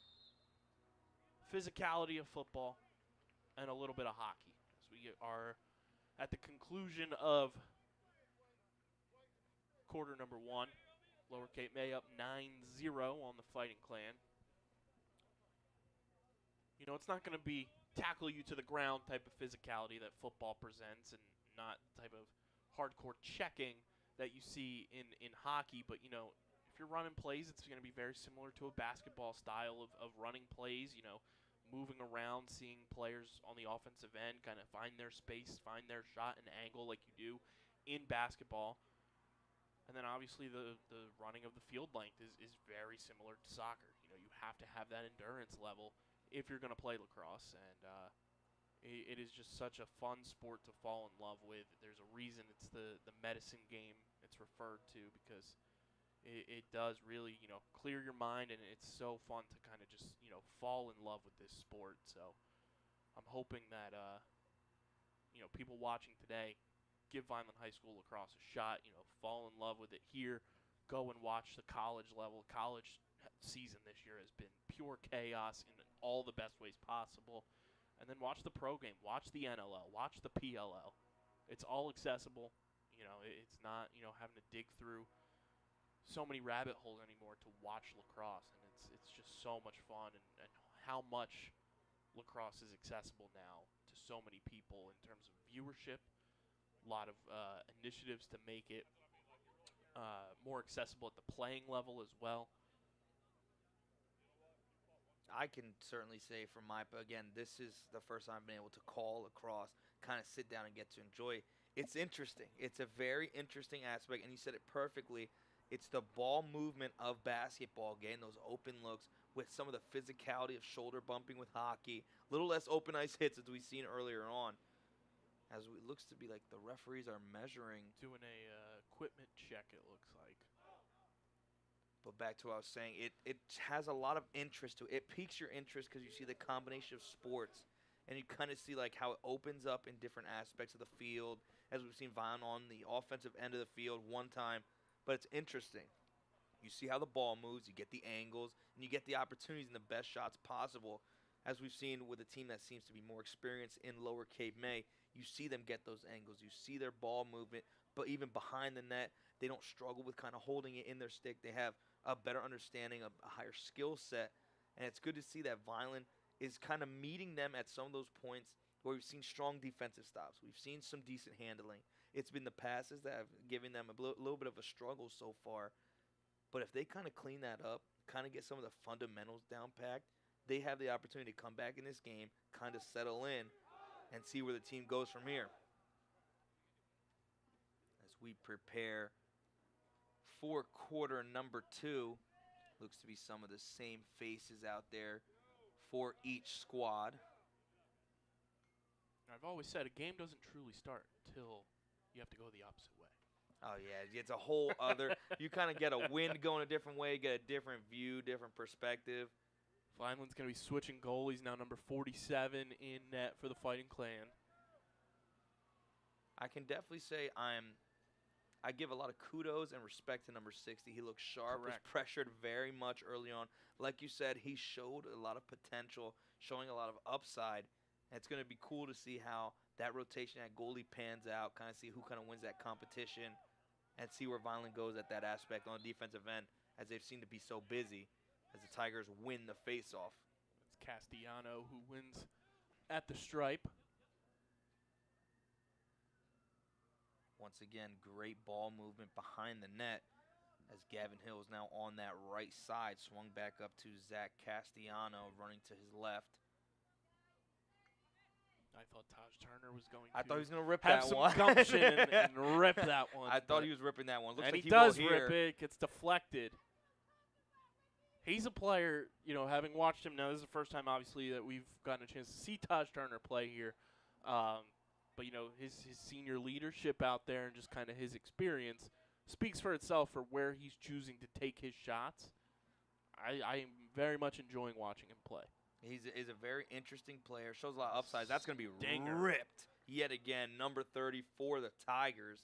physicality of football, and a little bit of hockey. As we are at the conclusion of quarter number 1. Lower Cape May up 9-0 on the Fighting Clan. You know, it's not going to be tackle you to the ground type of physicality that football presents and not type of hardcore checking that you see in hockey. But, you know, if you're running plays, it's going to be very similar to a basketball style of running plays, you know, moving around, seeing players on the offensive end kind of find their space, find their shot and angle like you do in basketball. And then obviously the running of the field length is very similar to soccer. You know, you have to have that endurance level if you're going to play lacrosse. And it is just such a fun sport to fall in love with. There's a reason it's the medicine game it's referred to, because it does really, you know, clear your mind, and it's so fun to kind of just, you know, fall in love with this sport. So I'm hoping that, you know, people watching today give Vineland High School lacrosse a shot, you know, fall in love with it here, go and watch the college level. College season this year has been pure chaos in all the best ways possible. And then watch the pro game, watch the NLL, watch the PLL. It's all accessible. You know, it's not, you know, having to dig through so many rabbit holes anymore to watch lacrosse. And it's just so much fun, and how much lacrosse is accessible now to so many people in terms of viewership. A lot of initiatives to make it more accessible at the playing level as well. I can certainly say again, this is the first time I've been able to call lacrosse, kind of sit down and get to enjoy it. It's interesting. It's a very interesting aspect, and you said it perfectly. It's the ball movement of basketball, getting those open looks with some of the physicality of shoulder bumping with hockey. A little less open ice hits as we've seen earlier on. As it looks to be like the referees are measuring. Doing a equipment check, it looks like. But back to what I was saying, it has a lot of interest to it. It piques your interest because you see the combination of sports, and you kind of see like how it opens up in different aspects of the field, as we've seen Vine on the offensive end of the field one time. But it's interesting. You see how the ball moves, you get the angles, and you get the opportunities and the best shots possible. As we've seen with a team that seems to be more experienced in Lower Cape May, you see them get those angles. You see their ball movement. But even behind the net, they don't struggle with kind of holding it in their stick. They have a better understanding, a higher skill set. And it's good to see that Vineland is kind of meeting them at some of those points where we've seen strong defensive stops. We've seen some decent handling. It's been the passes that have given them a little bit of a struggle so far. But if they kind of clean that up, kind of get some of the fundamentals down packed, they have the opportunity to come back in this game, kind of settle in, and see where the team goes from here. As we prepare for quarter number 2, looks to be some of the same faces out there for each squad. I've always said a game doesn't truly start until you have to go the opposite way. Oh, yeah, it's a whole other – you kind of get a wind going a different way, get a different view, different perspective. Vineland's going to be switching goalies now, number 47 in net for the Fighting Clan. I can definitely say I give a lot of kudos and respect to number 60. He looks sharp, Correct. was pressured very much early on. Like you said, he showed a lot of potential, showing a lot of upside. And it's going to be cool to see how that rotation at goalie pans out, kind of see who kind of wins that competition, and see where Vineland goes at that aspect on the defensive end, as they've seemed to be so busy as the Tigers win the faceoff. It's Castellano who wins at the stripe. Once again, great ball movement behind the net as Gavin Hill is now on that right side, swung back up to Zach Castellano running to his left. I thought Taj Turner was going I to thought he was going to rip have that some one. gumption and rip that one. I thought he was ripping that one. Looks and like he will does here. rip it. Gets deflected. He's a player, having watched him now, this is the first time, obviously, that we've gotten a chance to see Taj Turner play here. But, his senior leadership out there and just kind of his experience speaks for itself for where he's choosing to take his shots. I am very much enjoying watching him play. He's a very interesting player. Shows a lot of upsides. That's going to be Dinger. ripped yet again. Number 30 for the Tigers.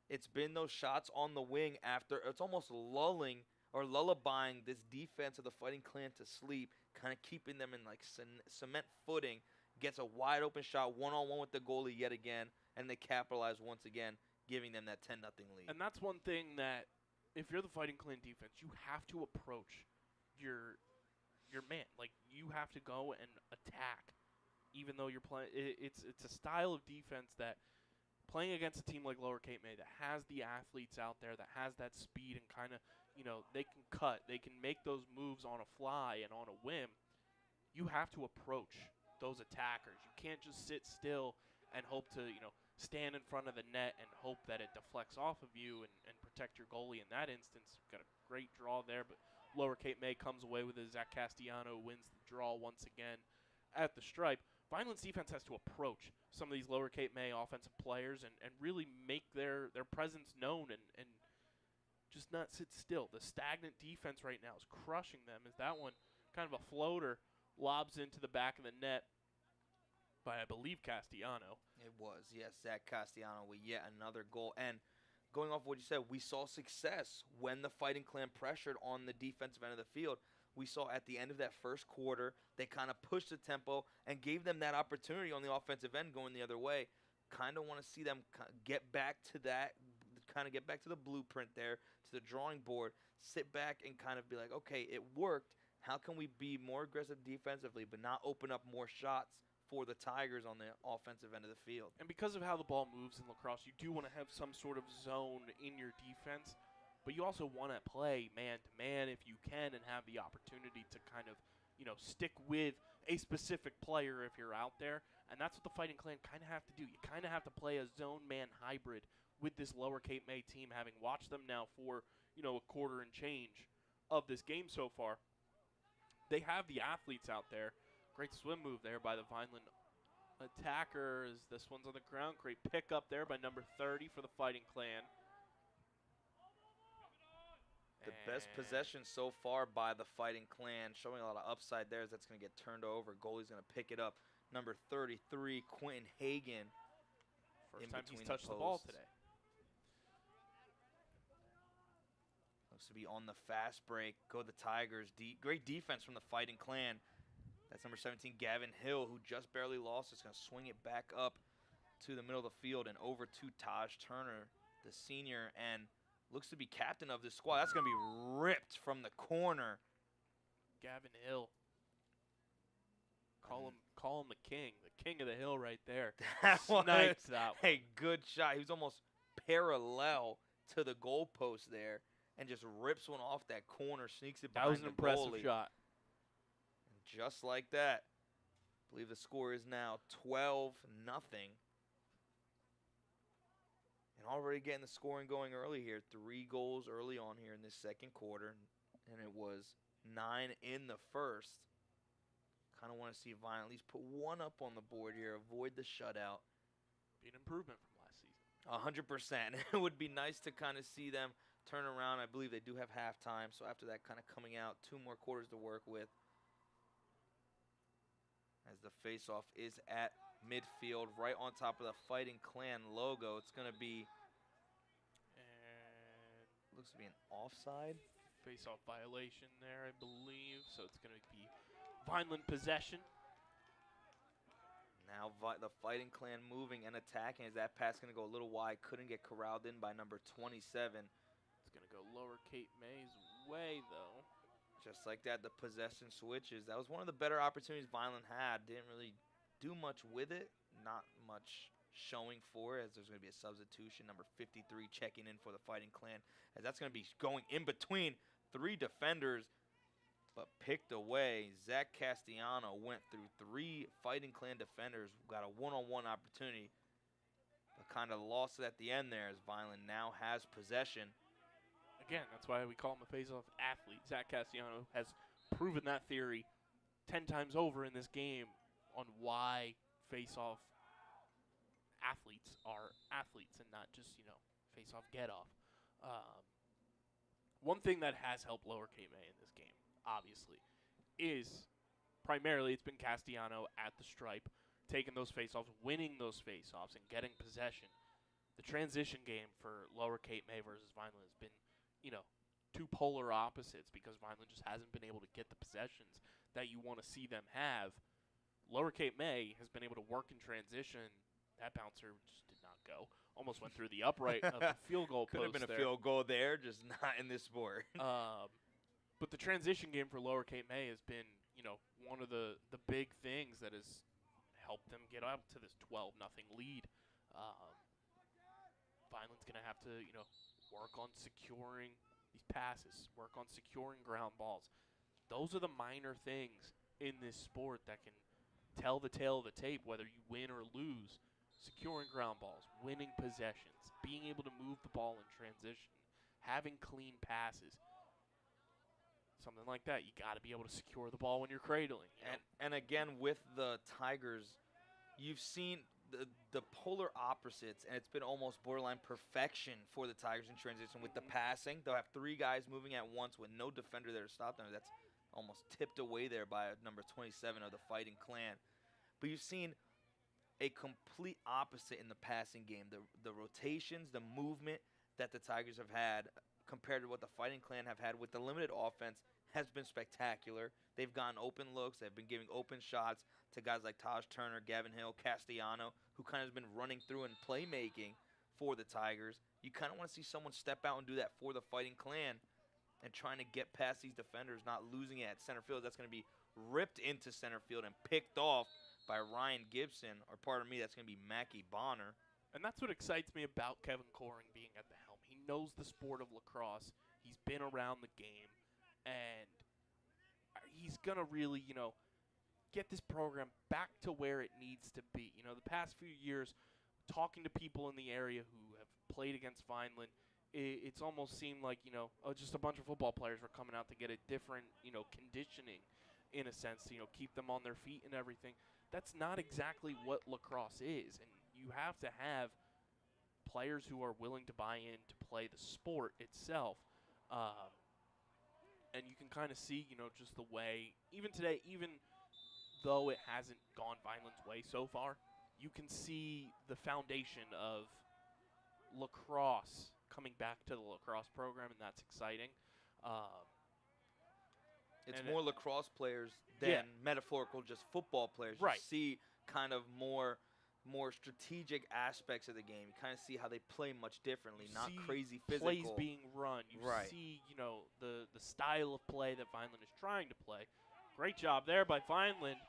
It's been those shots on the wing after. It's almost lulling or lullabying this defense of the Fighting Clan to sleep, kind of keeping them in like cement footing. Gets a wide open shot, one-on-one with the goalie yet again, and they capitalize once again, giving them that 10-0 lead. And that's one thing that, if you're the Fighting Clan defense, you have to approach your man. Like, you have to go and attack, even though you're playing. It's a style of defense that, playing against a team like Lower Cape May that has the athletes out there, that has that speed and kind of, they can cut, they can make those moves on a fly and on a whim. You have to approach those attackers. You can't just sit still and hope to, stand in front of the net and hope that it deflects off of you and protect your goalie in that instance. Got a great draw there, but Lower Cape May comes away with it. Zach Castellano wins the draw once again at the stripe. Vineland's defense has to approach some of these Lower Cape May offensive players and really make their presence known and just not sit still. The stagnant defense right now is crushing them as that one kind of a floater lobs into the back of the net by, I believe, Castellano. It was, yes, Zach Castellano with yet another goal. And going off what you said, we saw success when the Fighting Clan pressured on the defensive end of the field. We saw at the end of that first quarter, they kind of pushed the tempo and gave them that opportunity on the offensive end going the other way. Kind of want to see them get back to that, kind of get back to the blueprint there, to the drawing board, sit back and kind of be like, okay, it worked. How can we be more aggressive defensively but not open up more shots for the Tigers on the offensive end of the field? And because of how the ball moves in lacrosse, you do want to have some sort of zone in your defense, but you also want to play man-to-man if you can and have the opportunity to kind of, stick with a specific player if you're out there. And that's what the Fighting Clan kind of have to do. You kind of have to play a zone-man hybrid with this Lower Cape May team, having watched them now for, a quarter and change of this game so far. They have the athletes out there. Great swim move there by the Vineland attacker as this one's on the ground. Great pickup there by number 30 for the Fighting Clan. The best possession so far by the Fighting Clan, showing a lot of upside there as that's going to get turned over. Goalie's going to pick it up. Number 33, Quentin Hagan. First time he's touched the ball today. Looks to be on the fast break. Go the Tigers. Great defense from the Fighting Clan. That's number 17, Gavin Hill, who just barely lost. Is going to swing it back up to the middle of the field and over to Taj Turner, the senior, and looks to be captain of this squad. That's going to be ripped from the corner. Gavin Hill. Call him the king of the hill right there. Snipes that one. A good shot. He was almost parallel to the goalpost there and just rips one off that corner, sneaks it behind the goalie. That was an impressive shot. And just like that, I believe the score is now 12-0. And already getting the scoring going early here. 3 goals early on here in this second quarter, and it was 9 in the first. Kind of want to see Vineland at least put one up on the board here, avoid the shutout. Be an improvement from last season. 100%. It would be nice to kind of see them turn around. I believe they do have halftime, so after that kind of coming out, 2 more quarters to work with. As the faceoff is at midfield, right on top of the Fighting Clan logo. It's going to be, and looks to be an offside. Face-off violation there, I believe. So it's going to be Vineland possession. Now the Fighting Clan moving and attacking. As that pass going to go a little wide. Couldn't get corralled in by number 27. It's going to go Lower Cape May's way, though. Just like that, the possession switches. That was one of the better opportunities Vineland had. Didn't really do much with it. Not much showing for it, as there's going to be a substitution. Number 53 checking in for the Fighting Clan. As that's going to be going in between 3 defenders, but picked away. Zach Castellano went through 3 Fighting Clan defenders. Got a one-on-one opportunity, but kind of lost it at the end there as Vineland now has possession. Again, that's why we call him a face-off athlete. Zach Castellano has proven that theory 10 times over in this game on why face-off athletes are athletes and not just, face-off get-off. One thing that has helped Lower Cape May in this game, obviously, is primarily it's been Castellano at the stripe, taking those face-offs, winning those face-offs, and getting possession. The transition game for Lower Cape May versus Vineland has been 2 polar opposites because Vineland just hasn't been able to get the possessions that you want to see them have. Lower Cape May has been able to work in transition. That bouncer just did not go. Almost went through the upright of the field goal Could post have been there. a field goal there, just not in this sport. But the transition game for Lower Cape May has been, one of the big things that has helped them get up to this 12-0 lead. Vineland's going to have to, work on securing these passes, work on securing ground balls. Those are the minor things in this sport that can tell the tale of the tape, whether you win or lose. Securing ground balls, winning possessions, being able to move the ball in transition, having clean passes. Something like that. You got to be able to secure the ball when you're cradling. And again, with the Tigers, you've seen the polar opposites, and it's been almost borderline perfection for the Tigers in transition with the passing. They'll have 3 guys moving at once with no defender there to stop them. That's almost tipped away there by number 27 of the Fighting Clan. But you've seen a complete opposite in the passing game. The rotations, the movement that the Tigers have had compared to what the Fighting Clan have had with the limited offense has been spectacular. They've gotten open looks. They've been giving open shots to guys like Taj Turner, Gavin Hill, Castellano, who kind of has been running through and playmaking for the Tigers. You kind of want to see someone step out and do that for the Fighting Clan and trying to get past these defenders, not losing it at center field. That's going to be ripped into center field and picked off by Ryan Gibson, or pardon me, that's going to be Mackie Bonner. And that's what excites me about Kevin Coring being at the helm. He knows the sport of lacrosse. He's been around the game, and he's going to really, get this program back to where it needs to be. The past few years, talking to people in the area who have played against Vineland, it's almost seemed like, just a bunch of football players were coming out to get a different, conditioning in a sense, to, keep them on their feet and everything. That's not exactly what lacrosse is, and you have to have players who are willing to buy in to play the sport itself. And you can kind of see, just the way, even today, even though it hasn't gone Vineland's way so far, you can see the foundation of lacrosse coming back to the lacrosse program, and that's exciting. It's more lacrosse players than metaphorical just football players. Right. You see kind of more more strategic aspects of the game. You kind of see how they play much differently, You not see crazy physical. plays being run. You Right. see, the style of play that Vineland is trying to play. Great job there by Vineland.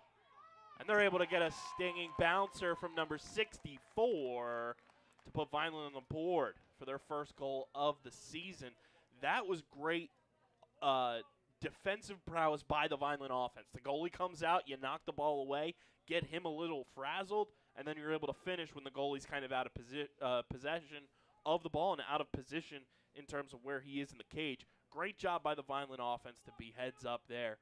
And they're able to get a stinging bouncer from number 64 to put Vineland on the board for their first goal of the season. That was great defensive prowess by the Vineland offense. The goalie comes out, you knock the ball away, get him a little frazzled, and then you're able to finish when the goalie's kind of out of possession of the ball and out of position in terms of where he is in the cage. Great job by the Vineland offense to be heads up there.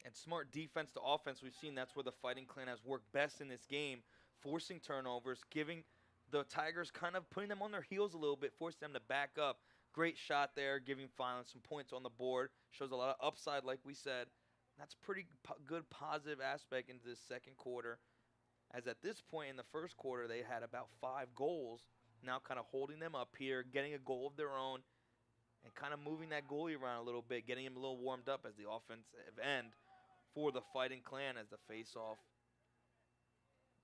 And smart defense to offense, we've seen that's where the Fighting Clan has worked best in this game, forcing turnovers, giving the Tigers kind of putting them on their heels a little bit, forcing them to back up. Great shot there, giving Vineland some points on the board. Shows a lot of upside, like we said. That's a pretty good positive aspect into the second quarter, as at this point in the first quarter, they had about 5 goals, now kind of holding them up here, getting a goal of their own, and kind of moving that goalie around a little bit, getting him a little warmed up as the offensive end for the Fighting Clan as the face-off.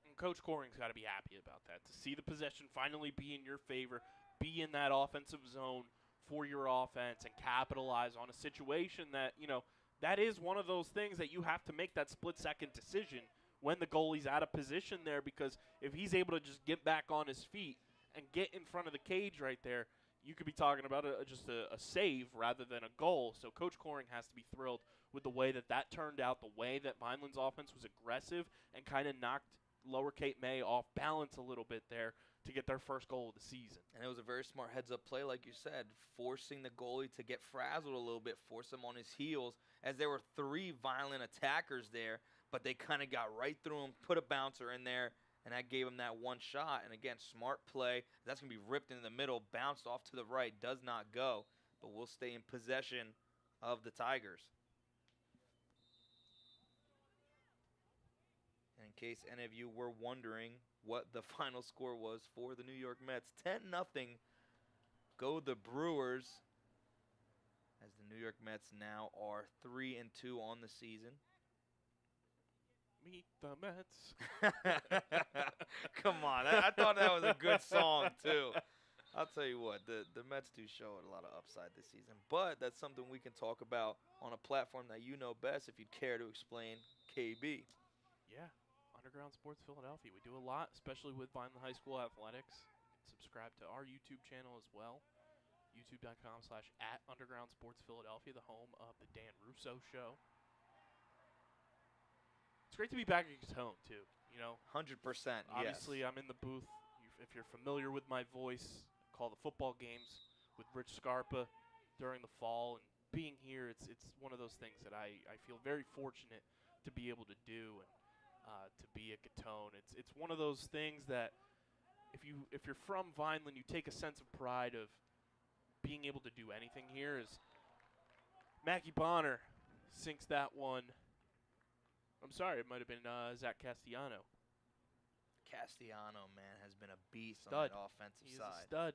And Coach Coring's got to be happy about that. To see the possession finally be in your favor, be in that offensive zone for your offense and capitalize on a situation that, that is one of those things that you have to make that split-second decision when the goalie's out of position there, because if he's able to just get back on his feet and get in front of the cage right there, you could be talking about just a save rather than a goal. So Coach Coring has to be thrilled with the way that turned out, the way that Vineland's offense was aggressive and kind of knocked Lower Cape May off balance a little bit there to get their first goal of the season. And it was a very smart heads-up play, like you said, forcing the goalie to get frazzled a little bit, force him on his heels, as there were 3 violent attackers there, but they kind of got right through him, put a bouncer in there, and that gave him that one shot. And again, smart play. That's going to be ripped into the middle, bounced off to the right, does not go, but we'll stay in possession of the Tigers. And in case any of you were wondering what the final score was for the New York Mets, 10-0 go the Brewers, as the New York Mets now are 3-2 on the season. Meet the Mets. Come on, I thought that was a good song too. I'll tell you what, the Mets do show a lot of upside this season, but that's something we can talk about on a platform that you know best if you'd care to explain, KB. Yeah, Underground Sports Philadelphia. We do a lot, especially with Vineland High School athletics. You can subscribe to our YouTube channel as well, youtube.com/@UndergroundSportsPhiladelphia, the home of the Dan Russo Show. It's great to be back at Gittone, too. 100%, Obviously, yes. I'm in the booth. If you're familiar with my voice, I call the football games with Rich Scarpa during the fall. And being here, it's one of those things that I feel very fortunate to be able to do and to be at Gittone. It's one of those things that if you're from Vineland, you take a sense of pride of being able to do anything here. As Mackie Bonner sinks that one. I'm sorry, it might have been Zach Castellano. Castellano, man, has been a beast Stud. on that offensive He's side. a stud.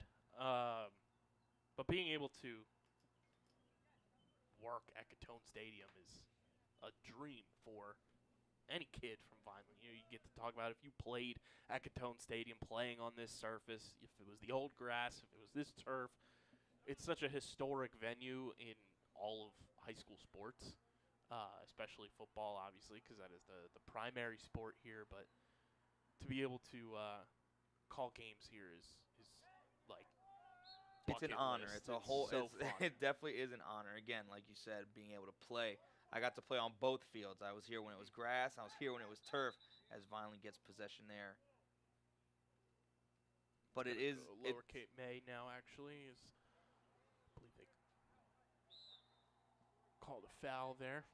But being able to work at Gittone Stadium is a dream for any kid from Vineland. You get to talk about if you played at Gittone Stadium, playing on this surface, if it was the old grass, if it was this turf. It's such a historic venue in all of high school sports, especially football, obviously, because that is the primary sport here. But to be able to call games here is like It's an honor. list. It's a whole. So fun. It definitely is an honor. Again, like you said, being able to play. I got to play on both fields. I was here when it was grass. I was here when it was turf. As Vineland gets possession there. But it is Lower Cape May now. Actually, is I believe they called a foul there.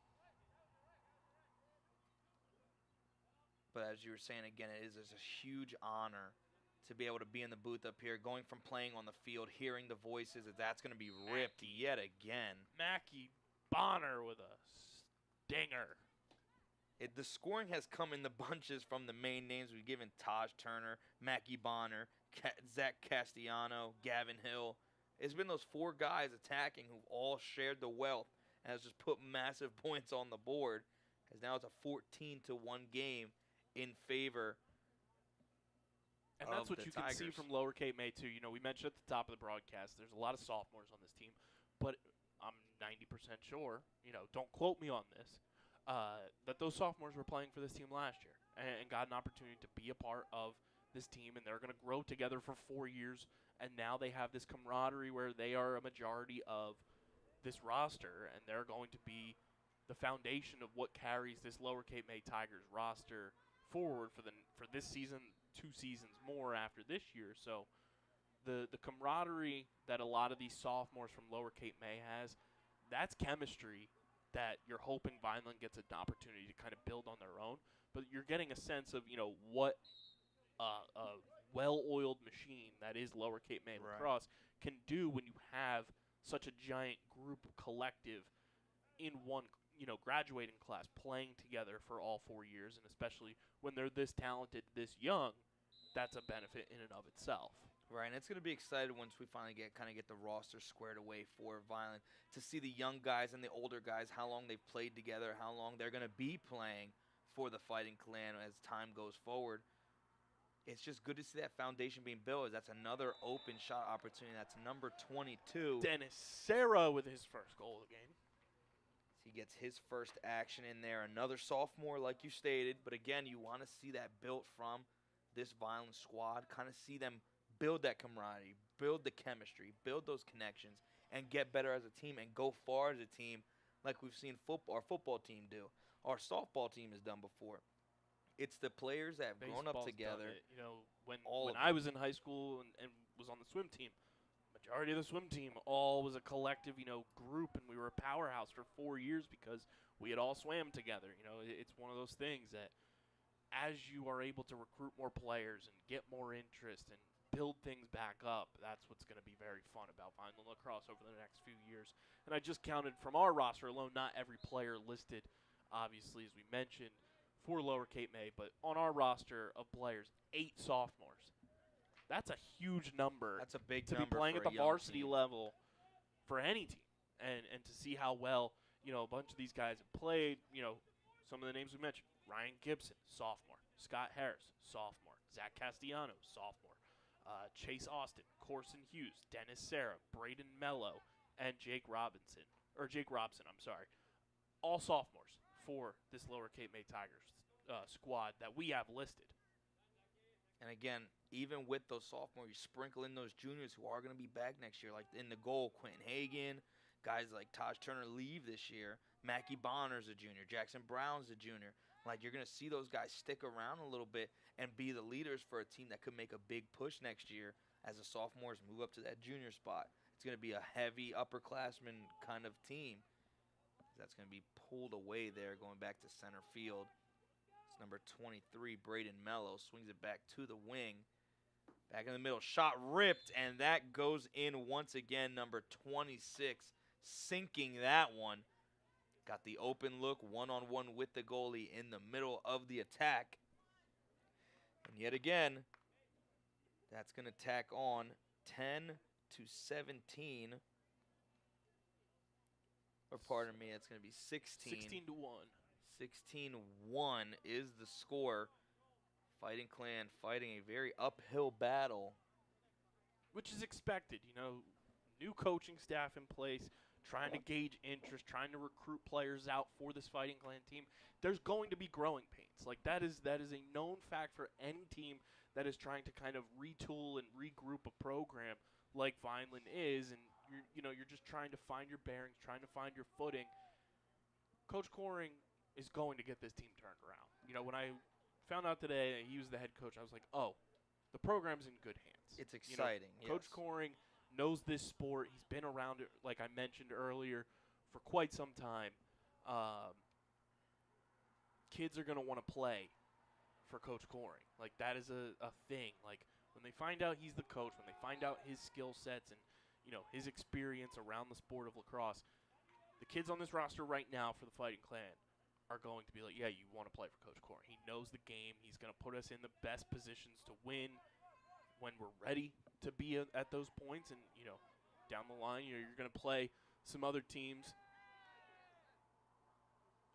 But as you were saying again, it is a huge honor to be able to be in the booth up here, going from playing on the field, hearing the voices, that's going to be ripped yet again. Mackie Bonner with a stinger. The scoring has come in the bunches from the main names we've given: Taj Turner, Mackie Bonner, Zach Castellano, Gavin Hill. It's been those 4 guys attacking who've all shared the wealth and has just put massive points on the board. As now it's a 14-1 game in favor And of that's what the you Tigers. can see from Lower Cape May, too. We mentioned at the top of the broadcast, there's a lot of sophomores on this team, but I'm 90% sure, don't quote me on this, that those sophomores were playing for this team last year and got an opportunity to be a part of this team, and they're going to grow together for 4 years, and now they have this camaraderie where they are a majority of this roster, and they're going to be the foundation of what carries this Lower Cape May Tigers roster forward for this season, 2 seasons more after this year. So the camaraderie that a lot of these sophomores from Lower Cape May has, that's chemistry that you're hoping Vineland gets an opportunity to kind of build on their own. But you're getting a sense of, what a well-oiled machine that is Lower Cape May Lacrosse can do when you have such a giant group collective in one graduating class playing together for all 4 years, and especially when they're this talented, this young, that's a benefit in and of itself. Right, and it's going to be exciting once we finally get the roster squared away for Vineland, to see the young guys and the older guys, how long they've played together, how long they're going to be playing for the Fighting Clan as time goes forward. It's just good to see that foundation being built. That's another open shot opportunity. That's number 22. Dennis Serra with his first goal of the game. He gets his first action in there. Another sophomore, like you stated. But again, you want to see that built from this Vineland squad. Kind of see them build that camaraderie, build the chemistry, build those connections, and get better as a team and go far as a team like we've seen our football team do. Our softball team has done before. It's the players that have grown up together. When I was in high school and was on the swim team, majority of the swim team all was a collective, group, and we were a powerhouse for 4 years because we had all swam together. It's one of those things that as you are able to recruit more players and get more interest and build things back up, that's what's going to be very fun about Vineland Lacrosse over the next few years. And I just counted from our roster alone, not every player listed, obviously, as we mentioned, for Lower Cape May, but on our roster of players, 8 sophomores. That's a huge number. That's a big to number be playing for at the a young varsity team. level for any team, and to see how well a bunch of these guys have played. Some of the names we mentioned: Ryan Gibson, sophomore; Scott Harris, sophomore; Zach Castellano, sophomore; Chase Austin, Corson Hughes, Dennis Serra, Braden Mello, and Jake Robson. I'm sorry, all sophomores for this Lower Cape May Tigers squad that we have listed. And again, even with those sophomores, you sprinkle in those juniors who are going to be back next year, like in the goal, Quentin Hagan, guys like Taj Turner leave this year, Mackie Bonner's a junior, Jackson Brown's a junior. Like, you're going to see those guys stick around a little bit and be the leaders for a team that could make a big push next year as the sophomores move up to that junior spot. It's going to be a heavy upperclassman kind of team. That's going to be pulled away there going back to center field. It's number 23, Braden Mello, swings it back to the wing. Back in the middle, shot ripped, and that goes in once again. Number 26, sinking that one. Got the open look, one-on-one with the goalie in the middle of the attack. And yet again, that's going to tack on 10-17. Or pardon me, it's going to be 16. 16-1. 16-1 is the score. Fighting Clan fighting a very uphill battle. Which is expected, new coaching staff in place, trying to gauge interest, trying to recruit players out for this Fighting Clan team. There's going to be growing pains. Like, that is a known fact for any team that is trying to kind of retool and regroup a program like Vineland is, and you're just trying to find your bearings, trying to find your footing. Coach Coring is going to get this team turned around. When I found out today that he was the head coach, I was like, oh, the program's in good hands. It's exciting. Coach Coring knows this sport. He's been around it, like I mentioned earlier, for quite some time. Kids are going to want to play for Coach Coring. Like, that is a thing. Like, when they find out he's the coach, when they find out his skill sets and, his experience around the sport of lacrosse, the kids on this roster right now for the Fighting Clan are going to be like, yeah, you want to play for Coach Coring. He knows the game. He's going to put us in the best positions to win when we're ready to be at those points. And, down the line, you're going to play some other teams.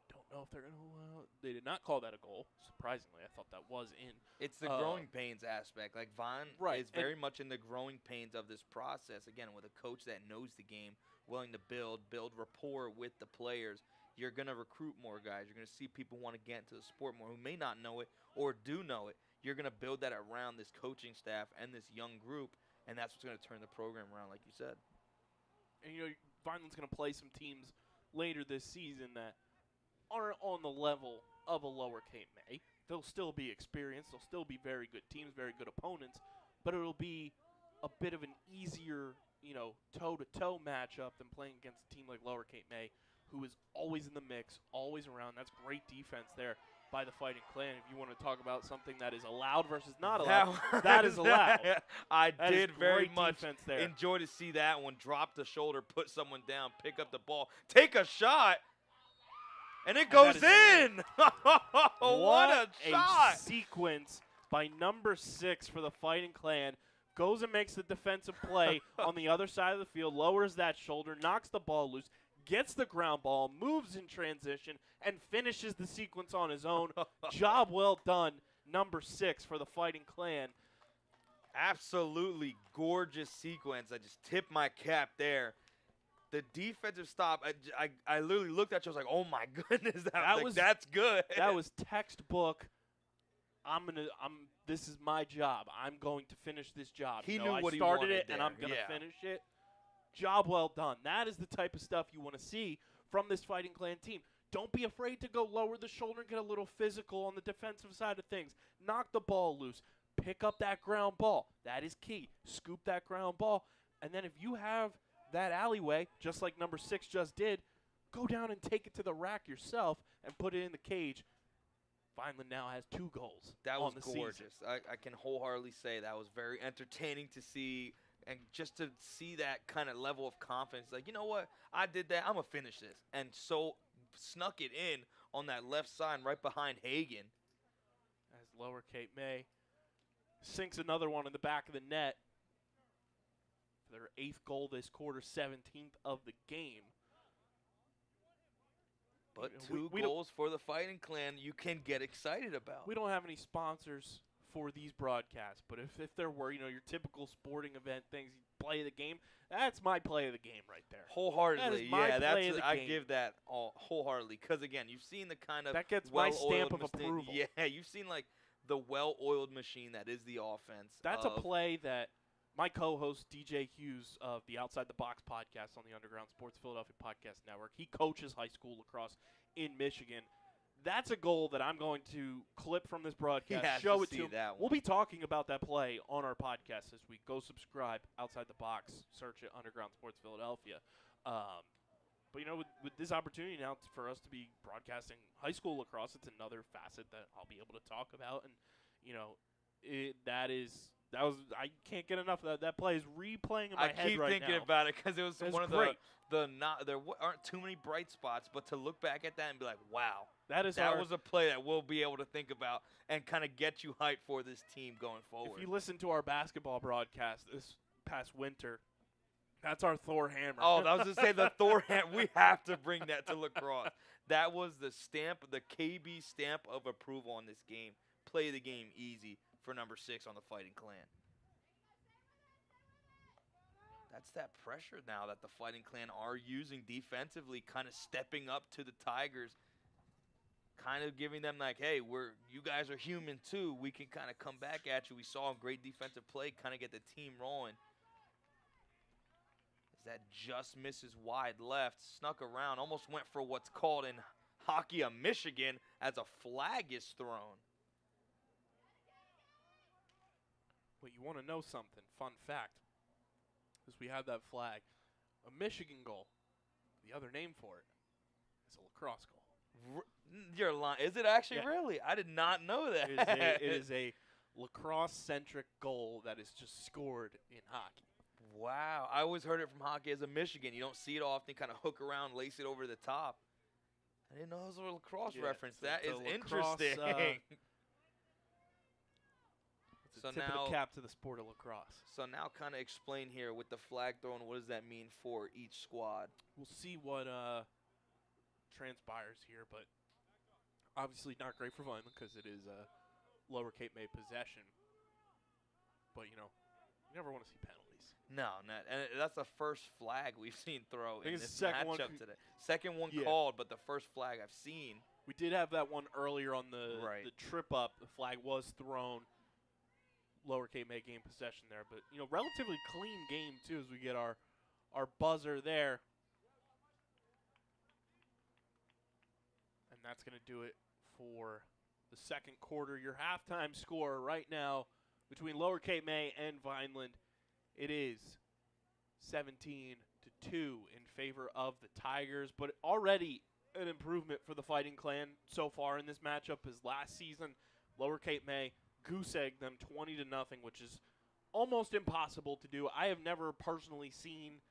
Don't don't know if they're going to they did not call that a goal. Surprisingly, I thought that was in. It's the growing pains aspect. Like, Vine is very much in the growing pains of this process. Again, with a coach that knows the game, willing to build rapport with the players, you're going to recruit more guys. You're going to see people want to get into the sport more who may not know it or do know it. You're going to build that around this coaching staff and this young group, and that's what's going to turn the program around, like you said. And, Vineland's going to play some teams later this season that aren't on the level of a Lower Cape May. They'll still be experienced. They'll still be very good teams, very good opponents, but it'll be a bit of an easier, toe-to-toe matchup than playing against a team like Lower Cape May, who is always in the mix, always around. That's great defense there by the Fighting Clan. If you want to talk about something that is allowed versus not allowed, that is allowed. I did very much there. Enjoy to see that one. Drop the shoulder, put someone down, pick up the ball, take a shot, and it goes in. What a shot. Sequence by number 6 for the Fighting Clan. Goes and makes the defensive play on the other side of the field, lowers that shoulder, knocks the ball loose, gets the ground ball, moves in transition, and finishes the sequence on his own. Job well done, number 6 for the Fighting Clan. Absolutely gorgeous sequence. I just tip my cap there. The defensive stop, I literally looked at you. I was like, oh, my goodness. That's good. That was textbook. This is my job. I'm going to finish this job. He knew what he started wanted it, there. and I'm going to finish it. Job well done. That is the type of stuff you want to see from this Fighting Clan team. Don't be afraid to go lower the shoulder and get a little physical on the defensive side of things. Knock the ball loose. Pick up that ground ball. That is key. Scoop that ground ball. And then if you have that alleyway, just like number 6 just did, go down and take it to the rack yourself and put it in the cage. Vineland now has 2 goals. That was gorgeous. I can wholeheartedly say that was very entertaining to see, and just to see that kind of level of confidence. Like, you know what? I did that. I'm going to finish this. And so snuck it in on that left side right behind Hagen. As Lower Cape May sinks another one in the back of the net. Their 8th goal this quarter, 17th of the game. But 2 goals for the Fighting Clan you can get excited about. We don't have any sponsors for these broadcasts, but if there were, your typical sporting event things, play of the game, that's my play of the game right there. Wholeheartedly, I give that all wholeheartedly, because again, you've seen the kind of that gets my stamp of approval. Yeah, you've seen like the well-oiled machine that is the offense. That's a play that my co-host DJ Hughes of the Outside the Box podcast on the Underground Sports Philadelphia Podcast Network, he coaches high school lacrosse in Michigan. That's a goal that I'm going to clip from this broadcast, show it to him. We'll be talking about that play on our podcast this week. Go subscribe, Outside the Box, search it, Underground Sports Philadelphia. But, with this opportunity now for us to be broadcasting high school lacrosse, it's another facet that I'll be able to talk about. And, I can't get enough of that. That play is replaying in my head right now. I keep thinking about it because it was one of great. there aren't too many bright spots, but to look back at that and be like, wow, that was a play that we'll be able to think about and kind of get you hyped for this team going forward. If you listen to our basketball broadcast this past winter, that's our Thor hammer. Oh, I was going to say the Thor hammer. We have to bring that to lacrosse. That was the KB stamp of approval on this game. Play the game easy for number 6 on the Fighting Clan. That's that pressure now that the Fighting Clan are using defensively, kind of stepping up to the Tigers, kind of giving them like, hey, you guys are human too. We can kind of come back at you. We saw a great defensive play, kind of get the team rolling. As that just misses wide left, snuck around, almost went for what's called in hockey a Michigan as a flag is thrown. But you want to know something, fun fact, is we have that flag. A Michigan goal, the other name for it is a lacrosse goal. You're lying. Is it actually really? I did not know that. It is a lacrosse-centric goal that is just scored in hockey. Wow. I always heard it from hockey as a Michigan. You don't see it often, kind of hook around, lace it over the top. I didn't know it was a lacrosse reference. That is interesting. So tip of the cap to the sport of lacrosse. So now kind of explain here with the flag thrown, what does that mean for each squad? We'll see what transpires here, but Obviously not great for Vineland because it is a Lower Cape May possession. But, you never want to see penalties. No, not, and that's the first flag we've seen throw in it's this the second one matchup today. Second one Yeah. called, but the first flag I've seen. We did have that one earlier on the trip up. The flag was thrown. Lower Cape May gained possession there. But, relatively clean game, too, as we get our buzzer there. And that's going to do it for the second quarter. Your halftime score right now between Lower Cape May and Vineland, it is 17-2 in favor of the Tigers. But already an improvement for the Fighting Clan so far in this matchup is last season, Lower Cape May goose-egged them 20-0, which is almost impossible to do. I have never personally seen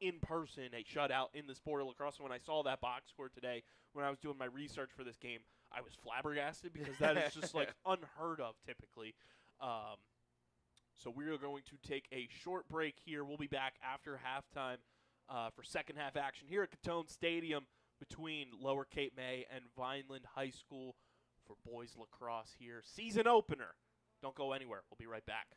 in person a shutout in the sport of lacrosse. When I saw that box score today, when I was doing my research for this game, I was flabbergasted because that is just unheard of typically. So we are going to take a short break here. We'll be back after halftime for second half action here at Gittone Stadium between Lower Cape May and Vineland High School for boys lacrosse here. Season opener. Don't go anywhere. We'll be right back.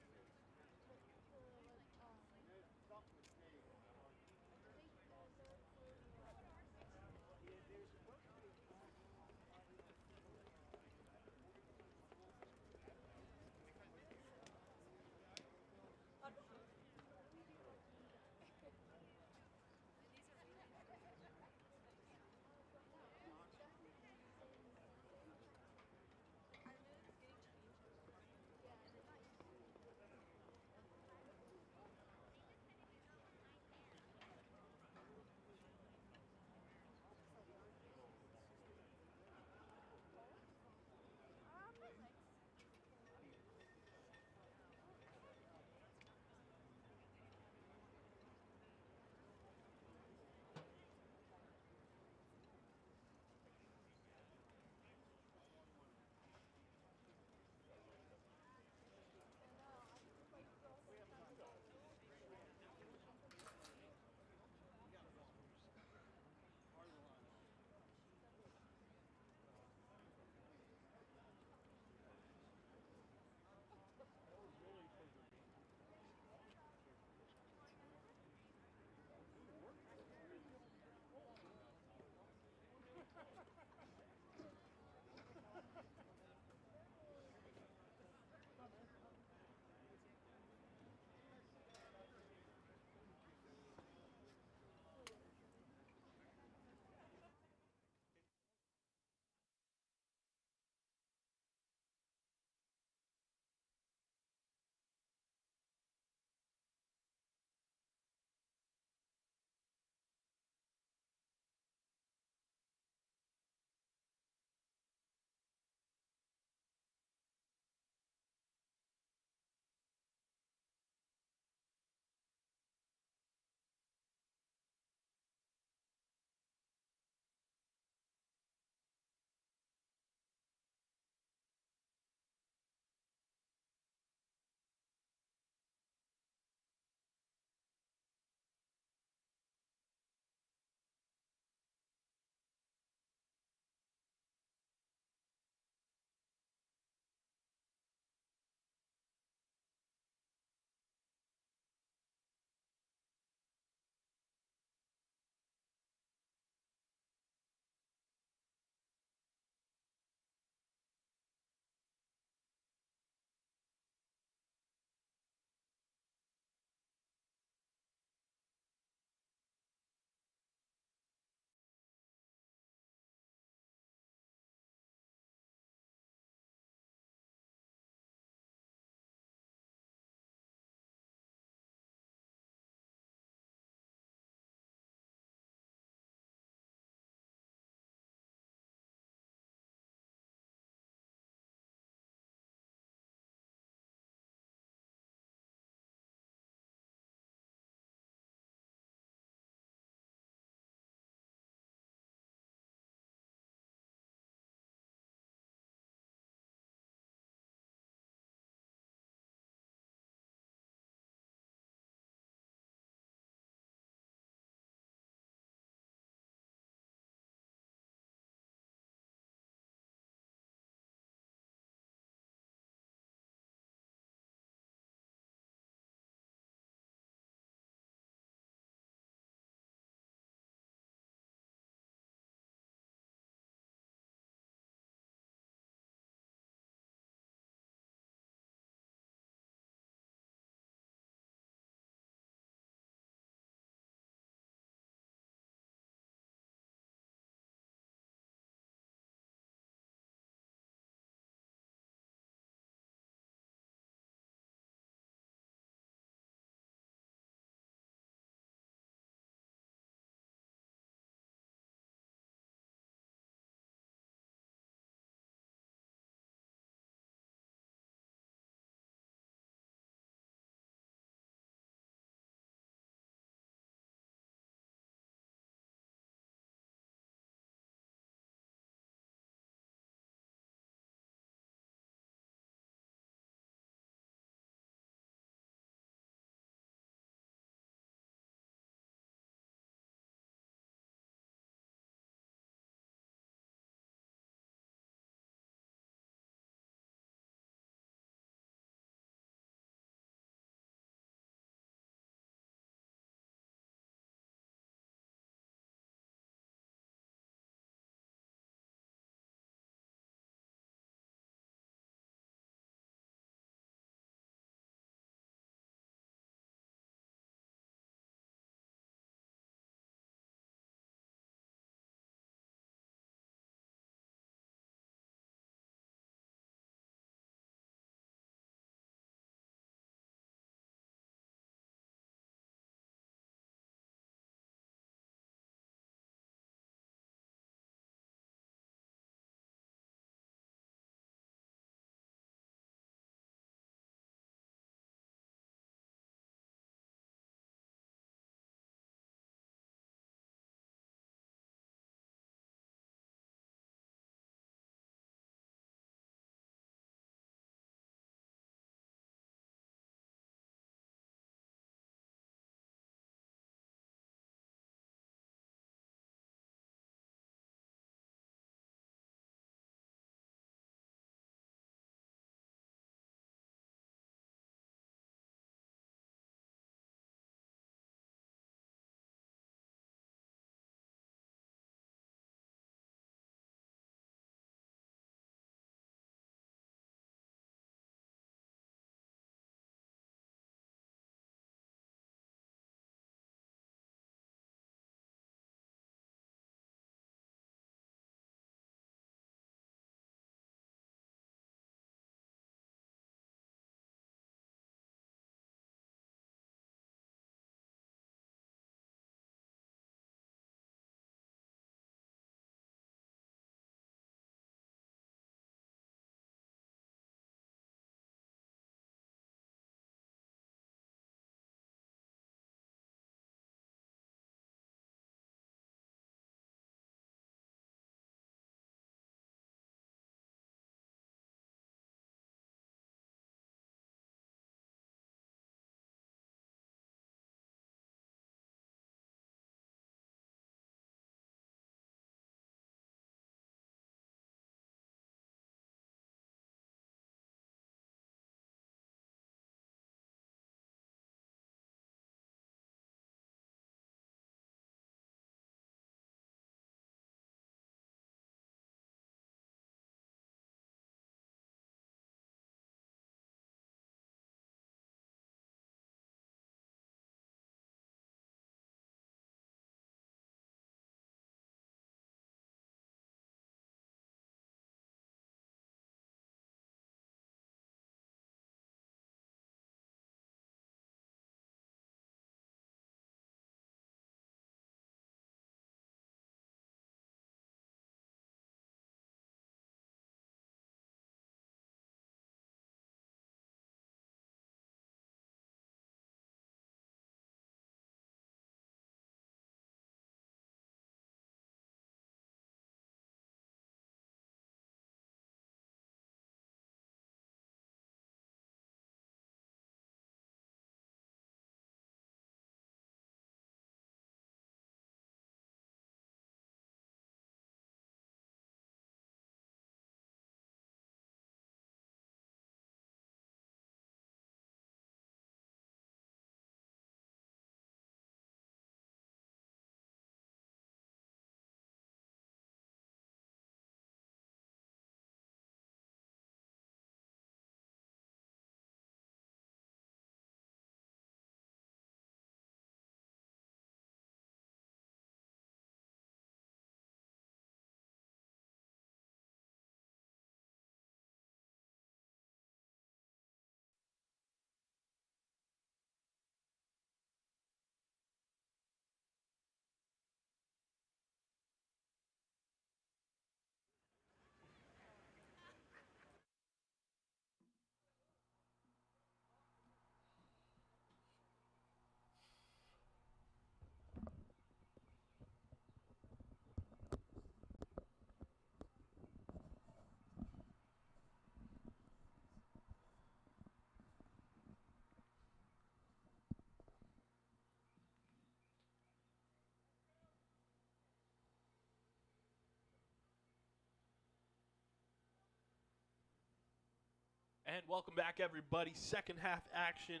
And welcome back, everybody. Second half action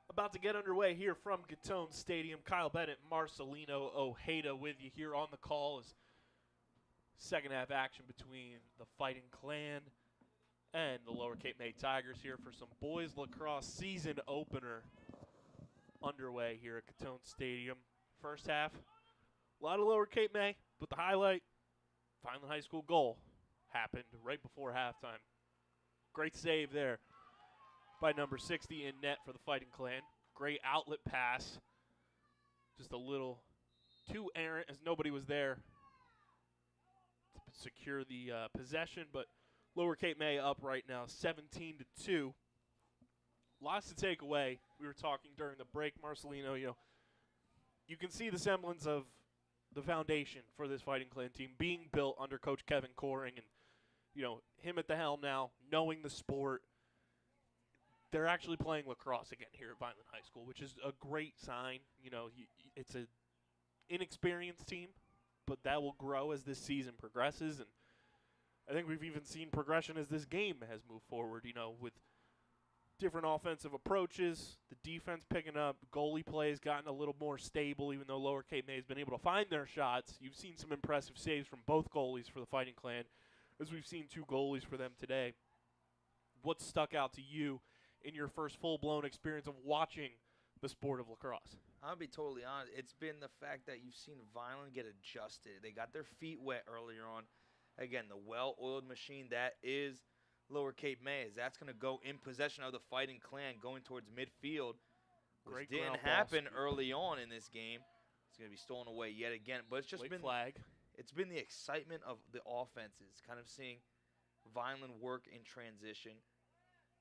about to get underway here from Gittone Stadium. Kyle Bennett, Marcelino Ojeda with you here on the call as second half action between the Fighting Clan and the Lower Cape May Tigers here for some boys lacrosse season opener underway here at Gittone Stadium. First half, a lot of Lower Cape May, but the highlight, Vineland High School goal happened right before halftime. Great save there by number 60 in net for the Fighting Clan. Great outlet pass. Just a little too errant as nobody was there to secure the possession, but Lower Cape May up right now 17-2. Lots to take away. We were talking during the break, Marcelino, you can see the semblance of the foundation for this Fighting Clan team being built under Coach Kevin Coring and him at the helm now, knowing the sport. They're actually playing lacrosse again here at Vineland High School, which is a great sign. It's an inexperienced team, but that will grow as this season progresses. And I think we've even seen progression as this game has moved forward, with different offensive approaches, the defense picking up, goalie play has gotten a little more stable, even though Lower Cape May has been able to find their shots. You've seen some impressive saves from both goalies for the Fighting Clan, as we've seen two goalies for them today. What stuck out to you in your first full-blown experience of watching the sport of lacrosse? I'll be totally honest. It's been the fact that you've seen Vineland get adjusted. They got their feet wet earlier on. Again, the well-oiled machine that is Lower Cape May. That's going to go in possession of the Fighting Clan going towards midfield. Which didn't happen early on in this game. It's going to be stolen away yet again. But it's just been flag. It's been the excitement of the offenses, kind of seeing Vineland work in transition.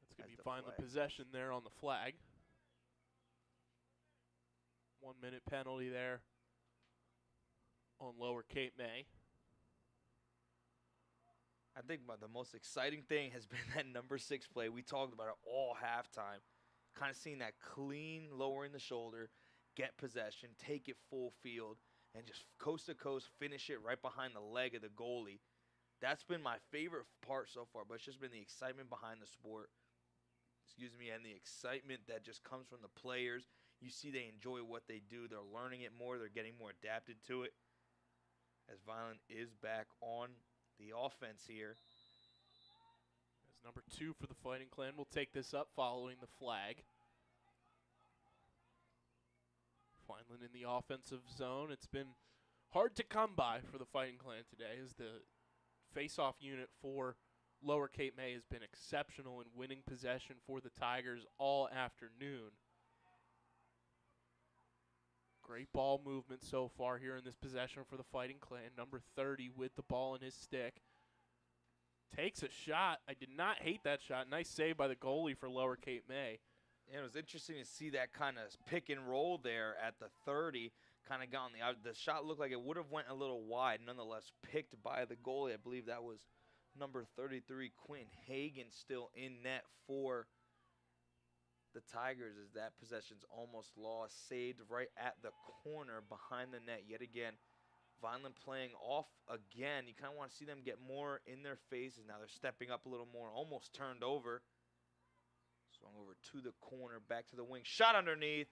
It's going to be Vineland possession there on the flag. 1 minute penalty there on Lower Cape May. I think about the most exciting thing has been that number 6 play. We talked about it all halftime. Kind of seeing that clean lowering the shoulder, get possession, take it full field, and just coast to coast finish it right behind the leg of the goalie. That's been my favorite part so far, but it's just been the excitement behind the sport. And the excitement that just comes from the players. You see they enjoy what they do. They're learning it more. They're getting more adapted to it. As Vineland is back on the offense here. As number 2 for the Fighting Clan will take this up following the flag. Vineland in the offensive zone. It's been hard to come by for the Fighting Clan today as the face-off unit for Lower Cape May has been exceptional in winning possession for the Tigers all afternoon. Great ball movement so far here in this possession for the Fighting Clan. Number 30 with the ball in his stick. Takes a shot. I did not hate that shot. Nice save by the goalie for Lower Cape May. It was interesting to see that kind of pick and roll there at the 30. Kind of got on the shot looked like it would have went a little wide. Nonetheless, picked by the goalie. I believe that was number 33, Quinn Hagan, still in net for the Tigers as that possession's almost lost. Saved right at the corner behind the net yet again. Vineland playing off again. You kind of want to see them get more in their faces. Now they're stepping up a little more. Almost turned over. Swung over to the corner, back to the wing. Shot underneath.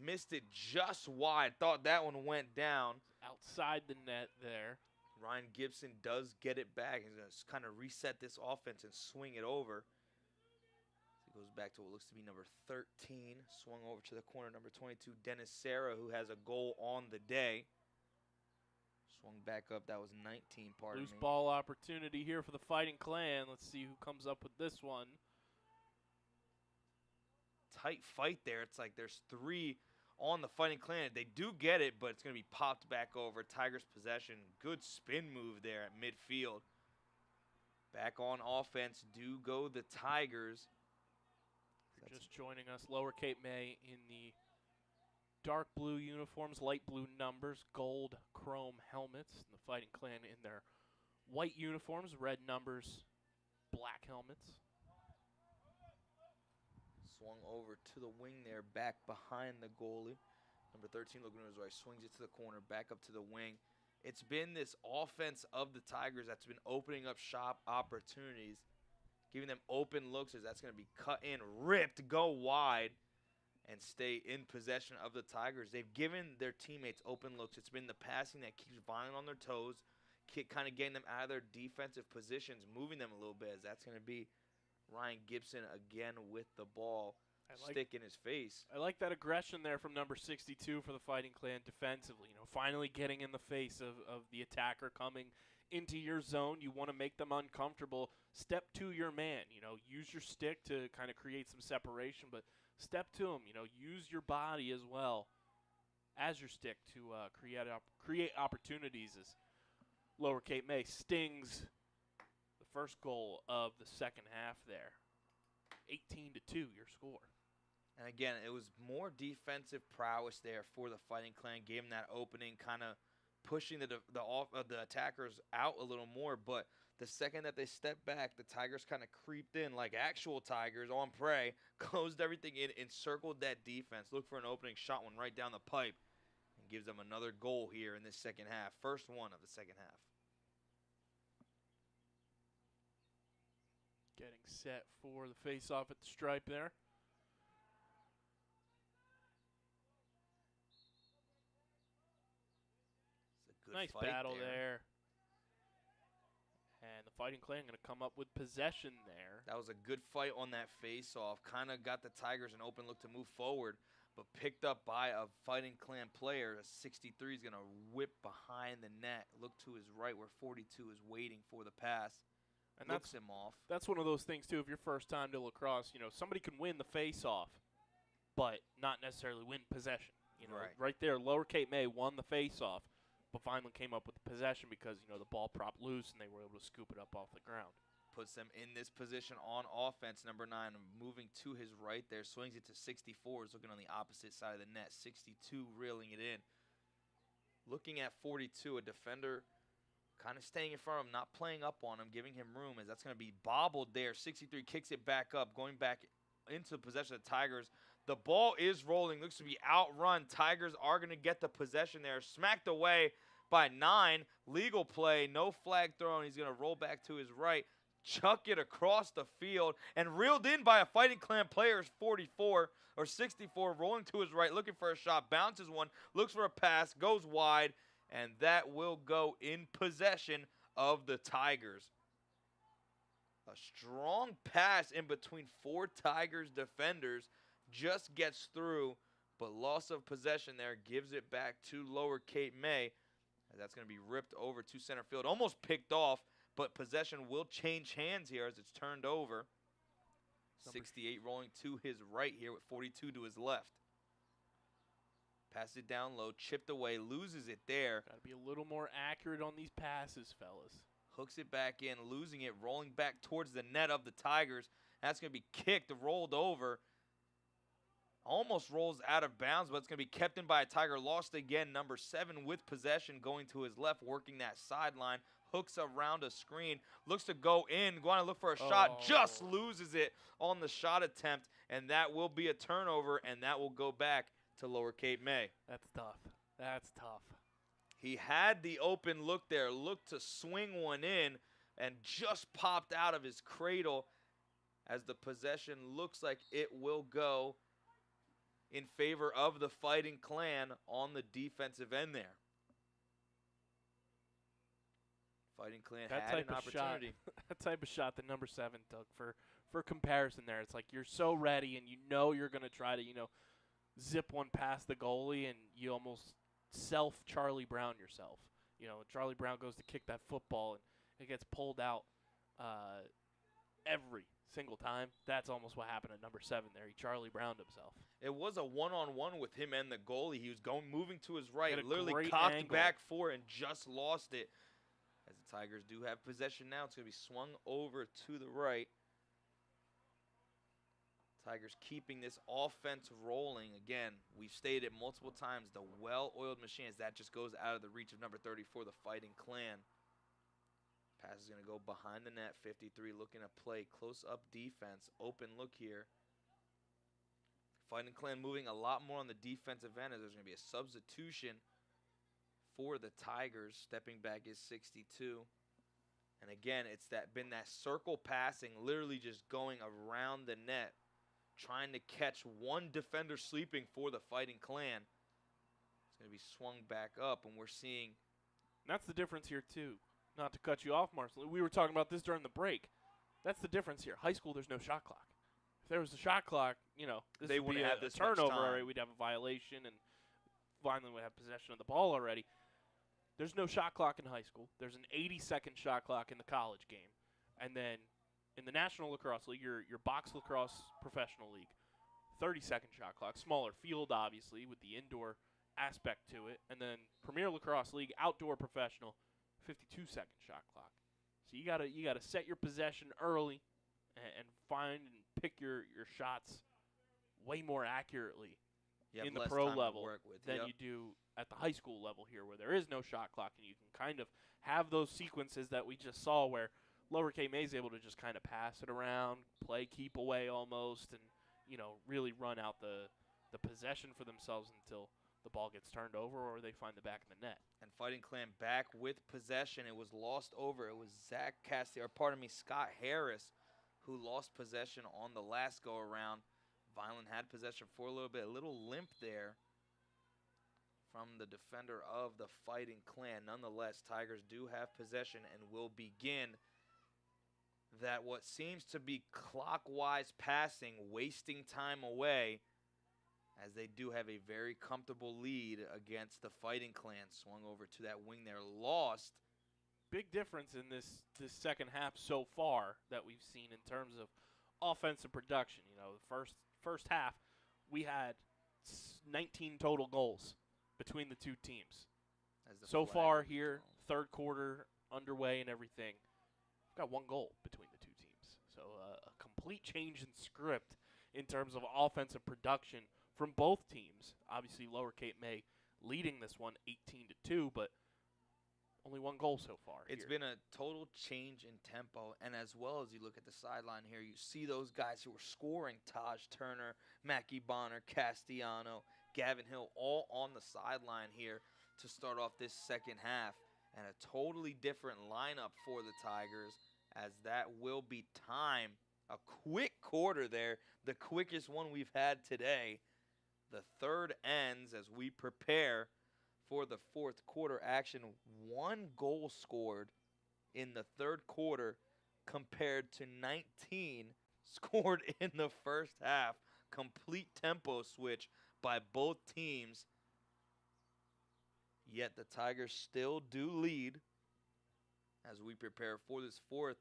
Missed it just wide. Thought that one went down. Outside the net there. Ryan Gibson does get it back. He's going to kind of reset this offense and swing it over. So it goes back to what looks to be number 13. Swung over to the corner, number 22, Dennis Serra, who has a goal on the day. Swung back up. That was 19, pardon me. Loose ball opportunity here for the Fighting Clan. Let's see who comes up with this one. Tight fight there. It's like there's 3 on the Fighting Clan. They do get it, but it's going to be popped back over. Tigers possession. Good spin move there at midfield. Back on offense do go the Tigers. Just joining us, Lower Cape May in the dark blue uniforms, light blue numbers, gold chrome helmets. And the Fighting Clan in their white uniforms, red numbers, black helmets. Swung over to the wing there, back behind the goalie. Number 13 looking to his right, swings it to the corner, back up to the wing. It's been this offense of the Tigers that's been opening up shop opportunities. giving them open looks as that's going to be cut in, ripped, go wide, and stay in possession of the Tigers. They've given their teammates open looks. It's been the passing that keeps Vineland on their toes, kind of getting them out of their defensive positions, moving them a little bit, as that's going to be Ryan Gibson again with the ball, stick in his face. I like that aggression there from number 62 for the Fighting Clan defensively. Finally getting in the face of the attacker coming into your zone. You want to make them uncomfortable. Step to your man. Use your stick to kind of create some separation, but step to him. Use your body as well as your stick to create opportunities as Lower Cape May stings the first goal of the second half there. 18-2 your score. And again, it was more defensive prowess there for the Fighting Clan. Gave them that opening, kind of pushing the attackers out a little more. But the second that they stepped back, the Tigers kind of creeped in like actual Tigers on prey, closed everything in, encircled that defense, looked for an opening, shot one right down the pipe, and gives them another goal here in this second half. First one of the second half. Getting set for the face-off at the stripe there. Nice battle there. And the Fighting Clan going to come up with possession there. That was a good fight on that face-off. Kind of got the Tigers an open look to move forward, but picked up by a Fighting Clan player. A 63 is going to whip behind the net. Look to his right where 42 is waiting for the pass. And looks him off. That's one of those things, too, if your first time to lacrosse, somebody can win the face-off, but not necessarily win possession. Right there, Lower Cape May won the face-off. But Vineland came up with the possession because, the ball propped loose and they were able to scoop it up off the ground. Puts them in this position on offense. Number 9 moving to his right there. Swings it to 64. Is looking on the opposite side of the net. 62 reeling it in. Looking at 42, a defender kind of staying in front of him, not playing up on him, giving him room as that's going to be bobbled there. 63 kicks it back up, going back into possession of the Tigers. The ball is rolling, looks to be outrun. Tigers are going to get the possession there. Smacked away by 9. Legal play, no flag thrown. He's going to roll back to his right, chuck it across the field, and reeled in by a Fighting Clan player, 44 or 64, rolling to his right, looking for a shot, bounces one, looks for a pass, goes wide, and that will go in possession of the Tigers. A strong pass in between 4 Tigers defenders. Just gets through, but loss of possession there gives it back to Lower Cape May. That's going to be ripped over to center field. Almost picked off, but possession will change hands here as it's turned over. 68 rolling to his right here with 42 to his left. Passes it down low, chipped away, loses it there. Got to be a little more accurate on these passes, fellas. Hooks it back in, losing it, rolling back towards the net of the Tigers. That's going to be kicked, rolled over. Almost rolls out of bounds, but it's going to be kept in by a Tiger. Lost again, number 7 with possession, going to his left, working that sideline. Hooks around a screen, looks to go in, going to look for a shot, just loses it on the shot attempt, and that will be a turnover, and that will go back to Lower Cape May. That's tough. That's tough. He had the open look there, looked to swing one in, and just popped out of his cradle as the possession looks like it will go in favor of the Fighting Clan on the defensive end there. Fighting Clan had an opportunity. That type of shot that number 7 took for comparison there. It's like you're so ready and you're going to try to, zip one past the goalie and you almost Charlie Brown yourself. Charlie Brown goes to kick that football and it gets pulled out every single time. That's almost what happened at number 7 there. He Charlie Browned himself. It was a one-on-one with him and the goalie. He was moving to his right, literally cocked back for and just lost it. As the Tigers do have possession now, it's going to be swung over to the right. Tigers keeping this offense rolling. Again, we've stated it multiple times, the well-oiled machine, as that just goes out of the reach of number 34, the Fighting Clan. Pass is going to go behind the net. 53 looking to play close-up defense. Open look here. Fighting Clan moving a lot more on the defensive end as there's going to be a substitution for the Tigers. Stepping back is 62. And again, it's been that circle passing, literally just going around the net, trying to catch one defender sleeping for the Fighting Clan. It's going to be swung back up, and we're seeing. And that's the difference here, too. Not to cut you off, Marcel. We were talking about this during the break. That's the difference here. High school, there's no shot clock. If there was a shot clock, this They would be wouldn't have a this much turnover time. already. We'd have a violation, and Vineland would have possession of the ball already. There's no shot clock in high school. There's an 80-second shot clock in the college game. And then in the National Lacrosse League, your box lacrosse professional league, 30-second shot clock. Smaller field, obviously, with the indoor aspect to it. And then Premier Lacrosse League, outdoor professional, 52-second shot clock. So you gotta set your possession early and find and pick your shots way more accurately in the pro level than you do at the high school level here, where there is no shot clock, and you can kind of have those sequences that we just saw where Lower Cape May is able to just kind of pass it around, play keep away almost, and really run out the possession for themselves until the ball gets turned over or they find the back of the net. And Fighting Clan back with possession. It was lost over. It was Scott Harris, who lost possession on the last go-around. Vineland had possession for a little bit. A little limp there from the defender of the Fighting Clan. Nonetheless, Tigers do have possession and will begin that what seems to be clockwise passing, wasting time away, as they do have a very comfortable lead against the Fighting Clan. Swung over to that wing there, lost. Big difference in this second half so far that we've seen in terms of offensive production. The first half, we had 19 total goals between the two teams. So far here, third quarter underway and everything, we've got one goal between the two teams. So a complete change in script in terms of offensive production from both teams. Obviously, Lower Cape May leading this one 18-2, but only one goal so far. It's been a total change in tempo, and as well as you look at the sideline here, you see those guys who are scoring, Taj Turner, Mackie Bonner, Castellano, Gavin Hill, all on the sideline here to start off this second half, and a totally different lineup for the Tigers, as that will be time. A quick quarter there, the quickest one we've had today. The third ends as we prepare for the fourth quarter action. One goal scored in the third quarter compared to 19 scored in the first half. Complete tempo switch by both teams. Yet the Tigers still do lead as we prepare for this fourth.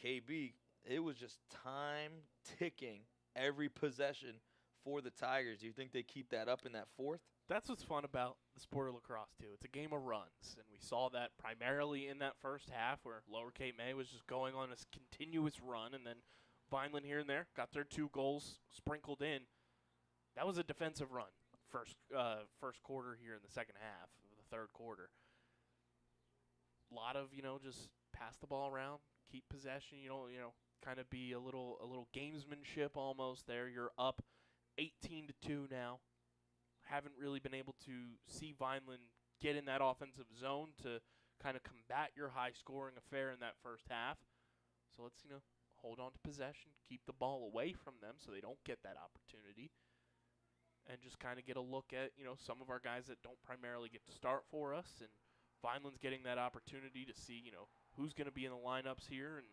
KB, it was just time ticking every possession for the Tigers. Do you think they keep that up in that fourth? That's what's fun about the sport of lacrosse, too. It's a game of runs, and we saw that primarily in that first half where Lower Cape May was just going on this continuous run, and then Vineland here and there got their 2 goals sprinkled in. That was a defensive run first quarter here in the second half of the third quarter. A lot of, just pass the ball around, keep possession, kind of be a little gamesmanship almost there. You're up 18-2 now. Haven't really been able to see Vineland get in that offensive zone to kind of combat your high-scoring affair in that first half. So let's, hold on to possession, keep the ball away from them so they don't get that opportunity, and just kind of get a look at, some of our guys that don't primarily get to start for us. And Vineland's getting that opportunity to see, who's going to be in the lineups here and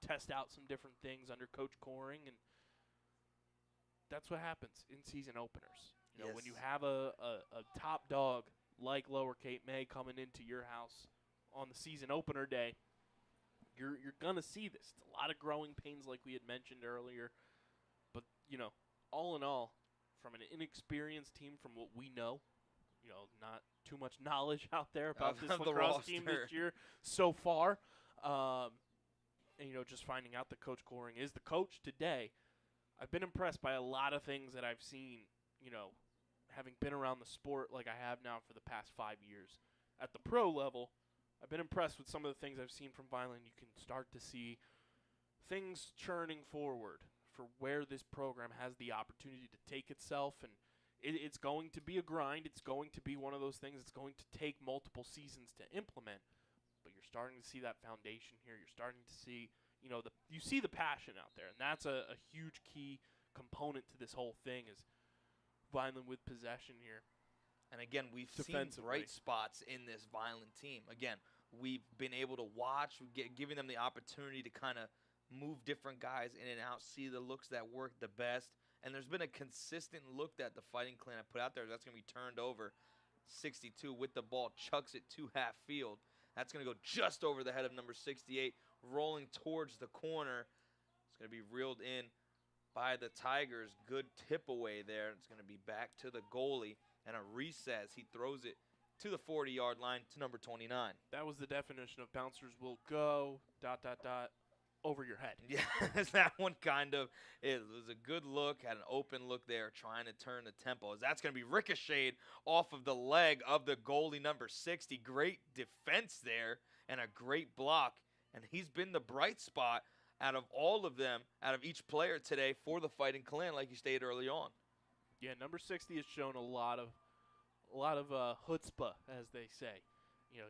test out some different things under Coach Coring. And that's what happens in season openers. Yes. When you have a top dog like Lower Cape May coming into your house on the season opener day, you're going to see this. It's a lot of growing pains like we had mentioned earlier. But, all in all, from an inexperienced team, from what we know, not too much knowledge out there about this lacrosse team this year so far. And, just finding out that Coach Coring is the coach today, I've been impressed by a lot of things that I've seen, having been around the sport like I have now for the past 5 years. At the pro level, I've been impressed with some of the things I've seen from Vineland. You can start to see things churning forward for where this program has the opportunity to take itself, and it's going to be a grind. It's going to be one of those things that's going to take multiple seasons to implement, but you're You're starting to see that foundation here. You're starting to see, you see the passion out there, and that's a huge key component to this whole thing is Vineland with possession here. And again, we've seen bright spots in this Vineland team. Again, we've been able to watch, giving them the opportunity to kind of move different guys in and out, see the looks that work the best. And there's been a consistent look that the Fighting Clan have put out there. That's going to be turned over. 62 with the ball, chucks it to half field. That's going to go just over the head of number 68, rolling towards the corner. It's going to be reeled in by the Tigers. Good tip away there. It's going to be back to the goalie. And a recess. He throws it to the 40-yard line to number 29. That was the definition of bouncers will go, ... over your head. Yeah, that one kind of is. It was a good look, had an open look there, trying to turn the tempo. As that's going to be ricocheted off of the leg of the goalie, number 60. Great defense there and a great block. And he's been the bright spot out of all of them, out of each player today for the Fighting Clan, like you stated early on. Yeah, number 60 has shown a lot of chutzpah, as they say.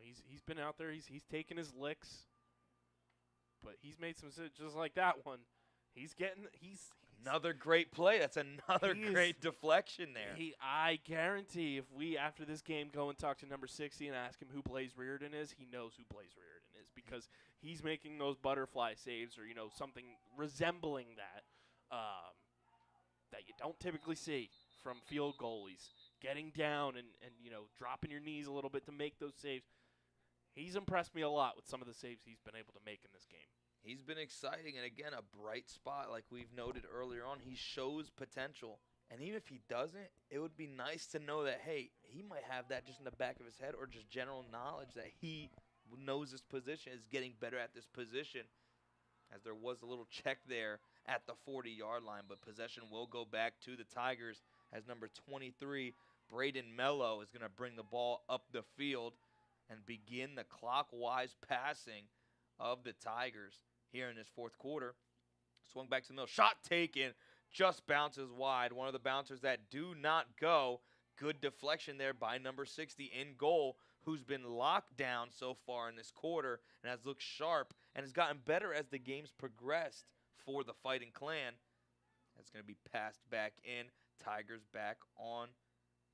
He's been out there. He's taken his licks, but he's made some just like that one. He's another great play. That's another great deflection there. I guarantee if we after this game go and talk to number 60 and ask him who Blaze Reardon is, he knows who Blaze Reardon is because he's making those butterfly saves or something resembling that that you don't typically see from field goalies, getting down and dropping your knees a little bit to make those saves. He's impressed me a lot with some of the saves he's been able to make in this game. He's been exciting, and again, a bright spot like we've noted earlier on. He shows potential, and even if he doesn't, it would be nice to know that, hey, he might have that just in the back of his head or just general knowledge that he knows this position, is getting better at this position, as there was a little check there at the 40-yard line, but possession will go back to the Tigers as number 23, Braden Mello, is going to bring the ball up the field and begin the clockwise passing of the Tigers here in this fourth quarter. Swung back to the middle. Shot taken. Just bounces wide. One of the bouncers that do not go. Good deflection there by number 60 in goal, who's been locked down so far in this quarter and has looked sharp and has gotten better as the game's progressed for the Fighting Clan. That's going to be passed back in. Tigers back on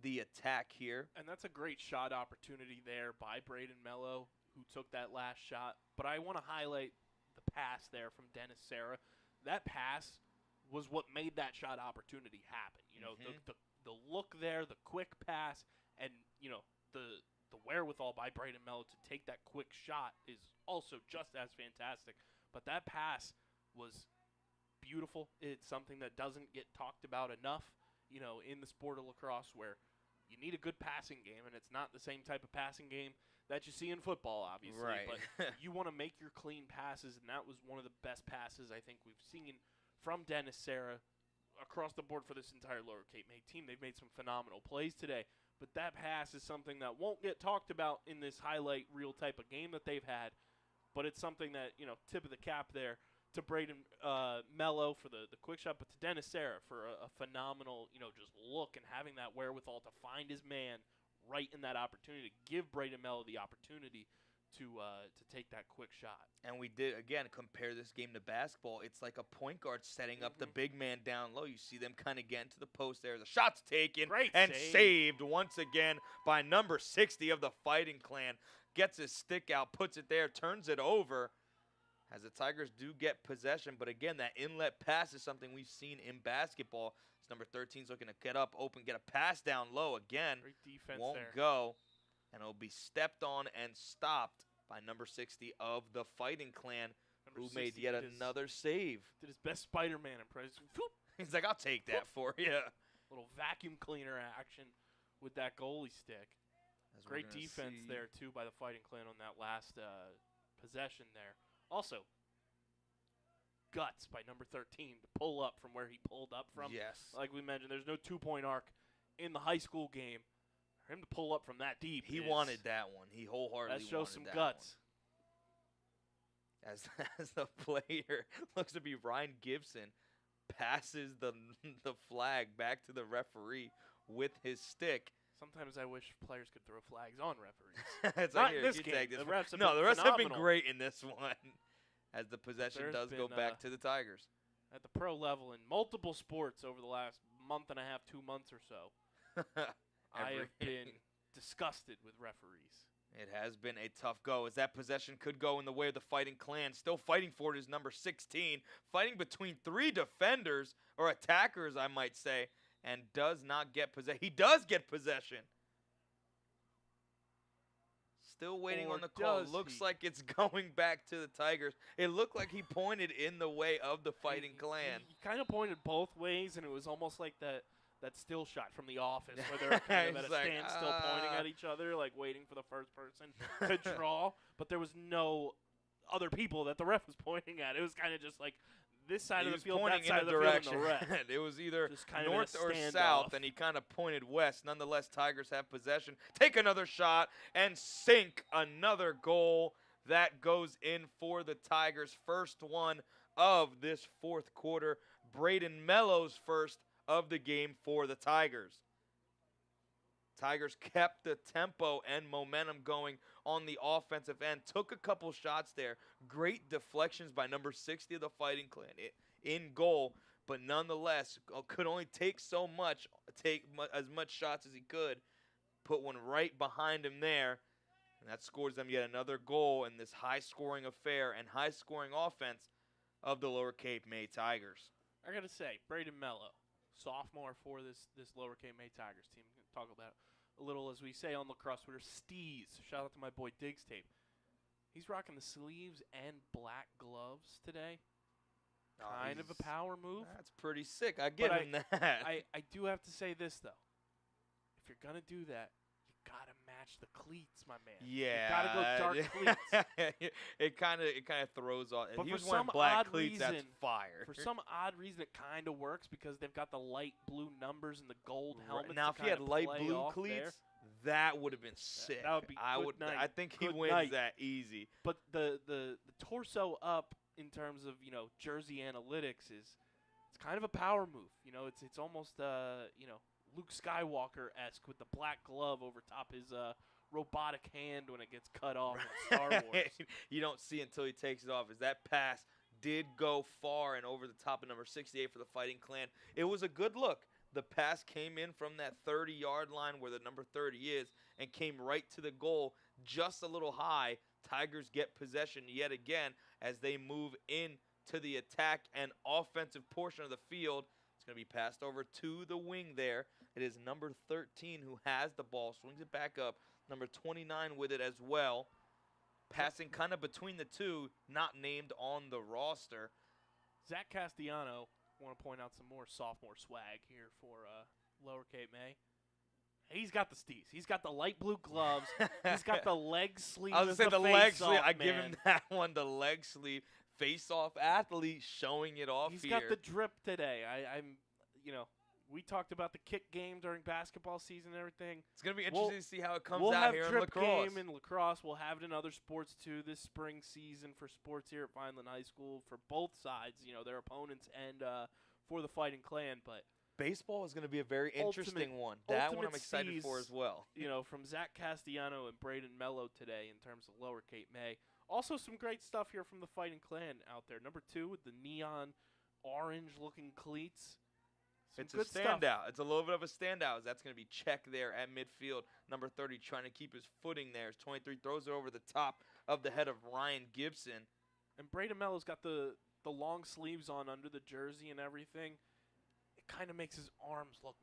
the attack here. And that's a great shot opportunity there by Braden Mello, who took that last shot. But I want to highlight the pass there from Dennis Serra. That pass was what made that shot opportunity happen. The look there, the quick pass, and the wherewithal by Braden Mello to take that quick shot is also just as fantastic. But that pass was beautiful. It's something that doesn't get talked about enough, in the sport of lacrosse, where you need a good passing game, and it's not the same type of passing game that you see in football, obviously. Right. But you want to make your clean passes, and that was one of the best passes I think we've seen from Dennis Serra across the board for this entire Lower Cape May team. They've made some phenomenal plays today, but that pass is something that won't get talked about in this highlight reel type of game that they've had, but it's something that, tip of the cap there to Braden Mello for the quick shot, but to Dennis Serra for a phenomenal, just look and having that wherewithal to find his man right in that opportunity, to give Braden Mello the opportunity to take that quick shot. And we did, again, compare this game to basketball. It's like a point guard setting up the big man down low. You see them kind of get into the post there. The shot's taken and saved once again by number 60 of the Fighting Clan. Gets his stick out, puts it there, turns it over, as the Tigers do get possession. But again, that inlet pass is something we've seen in basketball. It's number 13's looking to get up, open, get a pass down low again. Great defense won't there. go, and it'll be stepped on and stopped by number 60 of the Fighting Clan, who made yet another save. Did his best Spider-Man impression. He's like, I'll take that for you. Little vacuum cleaner action with that goalie stick. Great defense there, too, by the Fighting Clan on that last possession there. Also, guts by number 13 to pull up from where he pulled up from. Yes. Like we mentioned, there's no two-point arc in the high school game. For him to pull up from that deep, he wanted that one. He wholeheartedly that shows wanted some that guts. One. As the player looks to be Ryan Gibson, passes the flag back to the referee with his stick. Sometimes I wish players could throw flags on referees. It's Not like, in here, this you game. take this The one. refs have No, been the refs have been phenomenal. great in this one, as the possession There's does go been, back to the Tigers. At the pro level in multiple sports over the last month and a half, 2 months or so, I have been disgusted with referees. It has been a tough go, as that possession could go in the way of the Fighting Clan. Still fighting for it is number 16, fighting between 3 defenders, or attackers, I might say, and does not get possession. He does get possession. Still waiting Or on the call. does Looks he? like it's going back to the Tigers. It looked like he pointed in the way of the Fighting Clan. He kind of pointed both ways, and it was almost like that still shot from The Office where they're kind of at a He's like, standstill pointing at each other, like waiting for the first person to draw. But there was no other people that the ref was pointing at. It was kind of just like this side He of the was field, pointing that side in of a the direction. field, and the ref. It was either Just kind of north in a or standoff. south, and he kind of pointed west. Nonetheless, Tigers have possession. Take another shot and sink another goal. That goes in for the Tigers. First one of this fourth quarter. Braden Mello's first of the game for the Tigers. Tigers kept the tempo and momentum going on the offensive end. Took a couple shots there. Great deflections by number 60 of the Fighting Clan in goal, but nonetheless could only take so much, as much shots as he could. Put one right behind him there, and that scores them yet another goal in this high-scoring affair and high-scoring offense of the Lower Cape May Tigers. I gotta say, Braden Mello, sophomore for this Lower Cape May Tigers team. I'm gonna talk about a little, as we say on Lacrosse Twitter, Steez. Shout out to my boy Diggs Tape. He's rocking the sleeves and black gloves today. Kind of a power move. That's pretty sick. I give him that. I do have to say this though. If you're gonna do that, you gotta match the cleats, my man. Yeah, you gotta go dark cleats. it kind of throws off. But He for was wearing some black odd cleats. reason, That's fire. For some odd reason, it kind of works because they've got the light blue numbers and the gold helmets. Now, to if he had kinda light play blue off cleats, there. that would have been sick. That would be good night. I think he Good wins night. that easy. But the torso up in terms of jersey analytics it's kind of a power move. It's almost Luke Skywalker-esque with the black glove over top his robotic hand when it gets cut off in Star Wars. You don't see until he takes it off. As that pass did go far and over the top of number 68 for the Fighting Clan. It was a good look. The pass came in from that 30-yard line where the number 30 is and came right to the goal, just a little high. Tigers get possession yet again as they move in to the attack and offensive portion of the field. It's going to be passed over to the wing there. It is number 13 who has the ball, swings it back up. Number 29 with it as well. Passing kind of between the two, not named on the roster. Zach Castellano, want to point out some more sophomore swag here for Lower Cape May. He's got the steez. He's got the light blue gloves. He's got the leg sleeve. I was going to say the leg sleeve. I man. give him that one, the leg sleeve. Face-off athlete showing it off He's here. got the drip today. We talked about the kick game during basketball season and everything. It's going to be interesting to see how it comes we'll out have here in drip lacrosse. game in lacrosse. We'll have it in other sports too this spring season for sports here at Vineland High School for both sides, their opponents and for the Fighting Clan. But baseball is going to be a very interesting one. That one I'm excited for as well. From Zach Castellano and Braden Mello today in terms of Lower Cape May. Also some great stuff here from the Fighting Clan out there. Number 2 with the neon orange-looking cleats. It's a standout. It's a little bit of a standout. That's going to be Check there at midfield. Number 30 trying to keep his footing there. 23 throws it over the top of the head of Ryan Gibson. And Braden Mello's got the long sleeves on under the jersey and everything. It kind of makes his arms look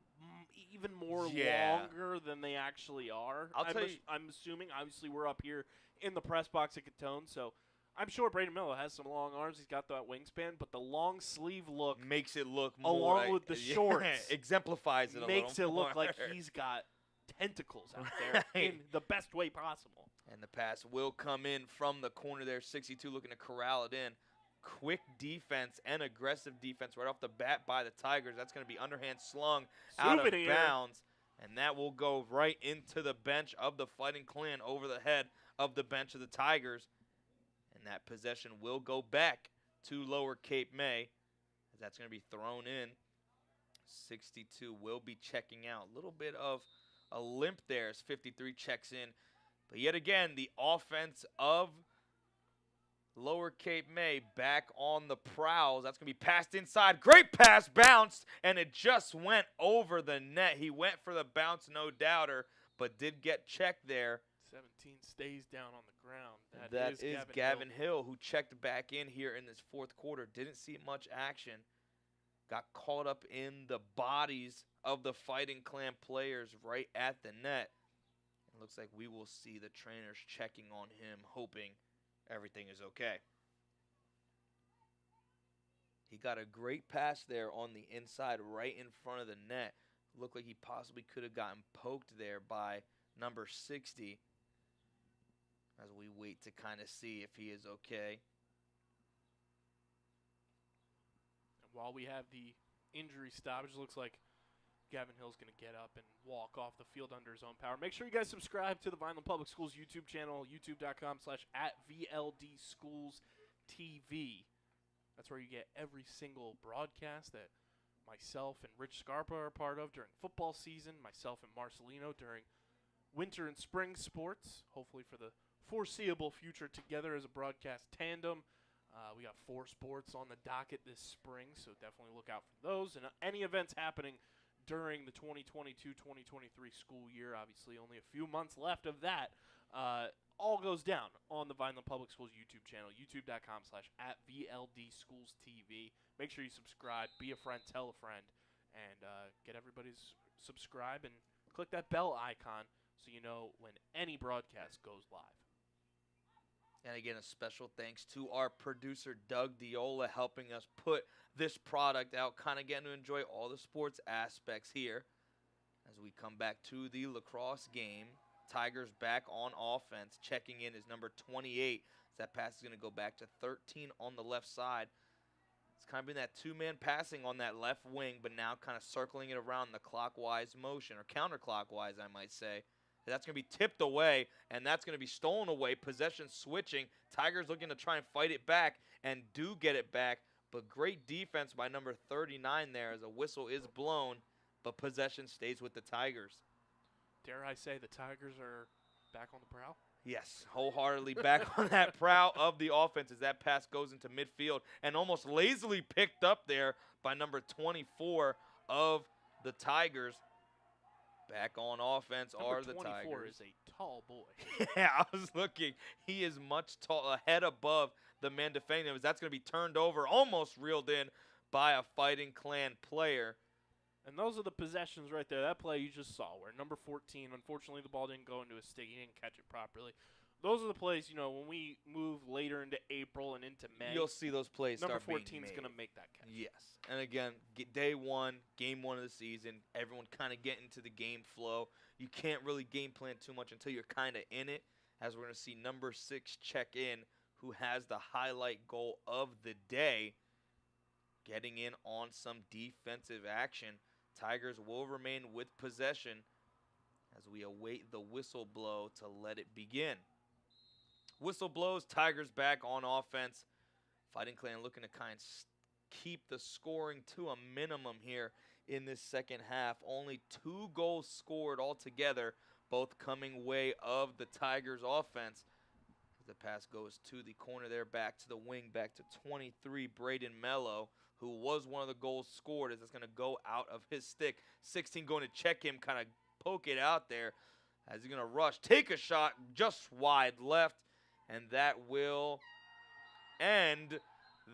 even more longer than they actually are. I'm assuming, obviously, we're up here in the press box at Gittone, so I'm sure Braden Mello has some long arms. He's got that wingspan, but the long sleeve look makes it look more along with the shorts exemplifies it a little more. Makes it look like he's got tentacles out there in the best way possible. And the pass will come in from the corner there. 62 looking to corral it in. Quick defense and aggressive defense right off the bat by the Tigers. That's going to be underhand slung out of bounds. And that will go right into the bench of the Fighting Clan over the head of the bench of the Tigers. And that possession will go back to Lower Cape May, as that's going to be thrown in. 62 will be checking out. A little bit of a limp there as 53 checks in. But yet again, the offense of Lower Cape May back on the prowls. That's going to be passed inside. Great pass, bounced, and it just went over the net. He went for the bounce, no doubter, but did get checked there. 17 stays down on the ground. That is Gavin Hill, who checked back in here in this fourth quarter. Didn't see much action. Got caught up in the bodies of the Fighting Clan players right at the net. It looks like we will see the trainers checking on him, hoping everything is okay. He got a great pass there on the inside right in front of the net. Looked like he possibly could have gotten poked there by number 60 as we wait to kind of see if he is okay. And while we have the injury stoppage, looks like Gavin Hill's going to get up and walk off the field under his own power. Make sure you guys subscribe to the Vineland Public Schools YouTube channel, youtube.com/@VLDSchoolsTV. That's where you get every single broadcast that myself and Rich Scarpa are a part of during football season, myself and Marcelino during winter and spring sports, hopefully for the foreseeable future together as a broadcast tandem. We got 4 sports on the docket this spring, so definitely look out for those. And any events happening during the 2022-2023 school year. Obviously, only a few months left of that. All goes down on the Vineland Public Schools YouTube channel, youtube.com/@VLDSchoolsTV. Make sure you subscribe, be a friend, tell a friend, and get everybody to subscribe and click that bell icon so you know when any broadcast goes live. And again, a special thanks to our producer, Doug Diola, helping us put this product out, kind of getting to enjoy all the sports aspects here. As we come back to the lacrosse game, Tigers back on offense. Checking in is number 28. That pass is going to go back to 13 on the left side. It's kind of been that two-man passing on that left wing, but now kind of circling it around the clockwise motion, or counterclockwise, I might say. That's going to be tipped away, and that's going to be stolen away. Possession switching. Tigers looking to try and fight it back, and do get it back. But great defense by number 39 there as a whistle is blown, but possession stays with the Tigers. Dare I say the Tigers are back on the prowl? Yes, wholeheartedly back on that prowl of the offense as that pass goes into midfield and almost lazily picked up there by number 24 of the Tigers. Back on offense are the Tigers. Number 24 is a tall boy. Yeah, I was looking. He is much tall, a head above the man defending him. That's going to be turned over, almost reeled in by a Fighting Clan player. And those are the possessions right there. That play you just saw where number 14, unfortunately the ball didn't go into his stick. He didn't catch it properly. Those are the plays, when we move later into April and into May. You'll see those plays number start being 14 is going to make that catch. Yes. And again, day one, game one of the season, everyone kind of getting into the game flow. You can't really game plan too much until you're kind of in it, as we're going to see number 6 check in, who has the highlight goal of the day, getting in on some defensive action. Tigers will remain with possession as we await the whistle blow to let it begin. Whistle blows, Tigers back on offense. Fighting Clan looking to kind of keep the scoring to a minimum here in this second half. Only 2 goals scored altogether, both coming way of the Tigers offense. The pass goes to the corner there, back to the wing, back to 23, Braden Mello, who was one of the goals scored, as it's going to go out of his stick. 16 going to check him, kind of poke it out there as he's going to rush, take a shot just wide left, and that will end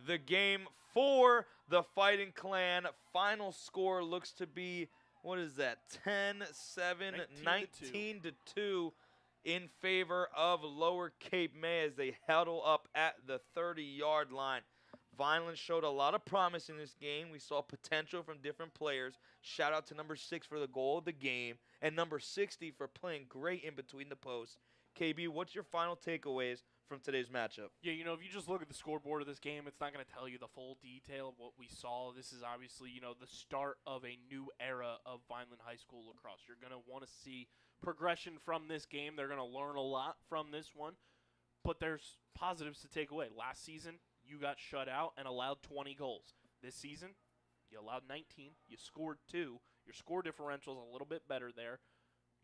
the game for the Fighting Clan. Final score looks to be, what is that, 10-7, 19-2 in favor of Lower Cape May as they huddle up at the 30-yard line. Vineland showed a lot of promise in this game. We saw potential from different players. Shout out to number 6 for the goal of the game, and number 60 for playing great in between the posts. KB, what's your final takeaways from today's matchup? Yeah, if you just look at the scoreboard of this game, it's not going to tell you the full detail of what we saw. This is obviously, the start of a new era of Vineland High School lacrosse. You're going to want to see progression from this game. They're going to learn a lot from this one, but there's positives to take away. Last season, you got shut out and allowed 20 goals. This season, you allowed 19. You scored 2. Your score differential is a little bit better there.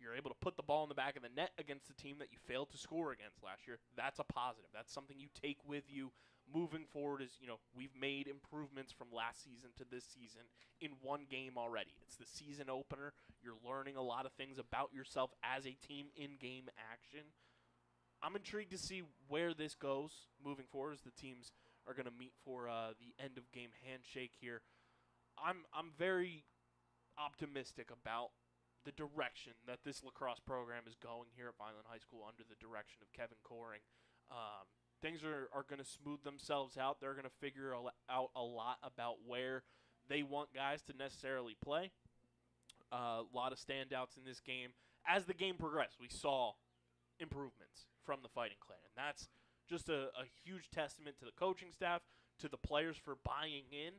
You're able to put the ball in the back of the net against the team that you failed to score against last year. That's a positive. That's something you take with you moving forward. Is, we've made improvements from last season to this season in one game already. It's the season opener. You're learning a lot of things about yourself as a team in game action. I'm intrigued to see where this goes moving forward as the teams are going to meet for the end of game handshake here. I'm very optimistic about the direction that this lacrosse program is going here at Vineland High School under the direction of Kevin Coring. Things are going to smooth themselves out. They're going to figure out a lot about where they want guys to necessarily play. A lot of standouts in this game. As the game progressed, we saw improvements from the Fighting Clan, and that's just a huge testament to the coaching staff, to the players for buying in,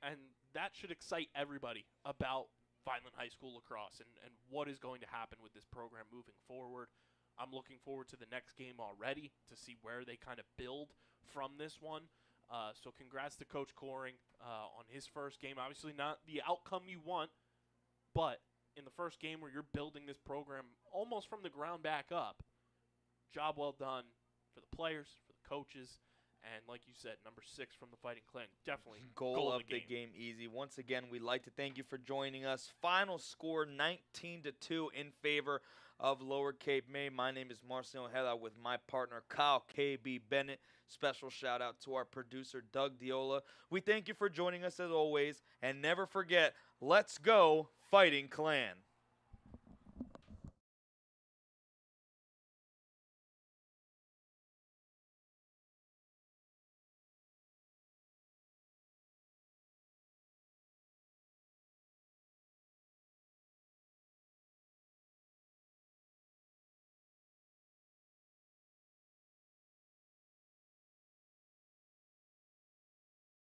and that should excite everybody about Vineland High School lacrosse and what is going to happen with this program moving forward. I'm looking forward to the next game already to see where they kind of build from this one. So congrats to Coach Coring on his first game. Obviously not the outcome you want, but in the first game where you're building this program almost from the ground back up, job well done for the players, for the coaches, and like you said, number 6 from the Fighting Clan, definitely goal of the game easy. Once again, we'd like to thank you for joining us. Final score 19-2 in favor of Lower Cape May. My name is Marcelo Ojeda with my partner Kyle KB Bennett. Special shout out to our producer Doug Diola. We thank you for joining us as always, and never forget, let's go Fighting Clan.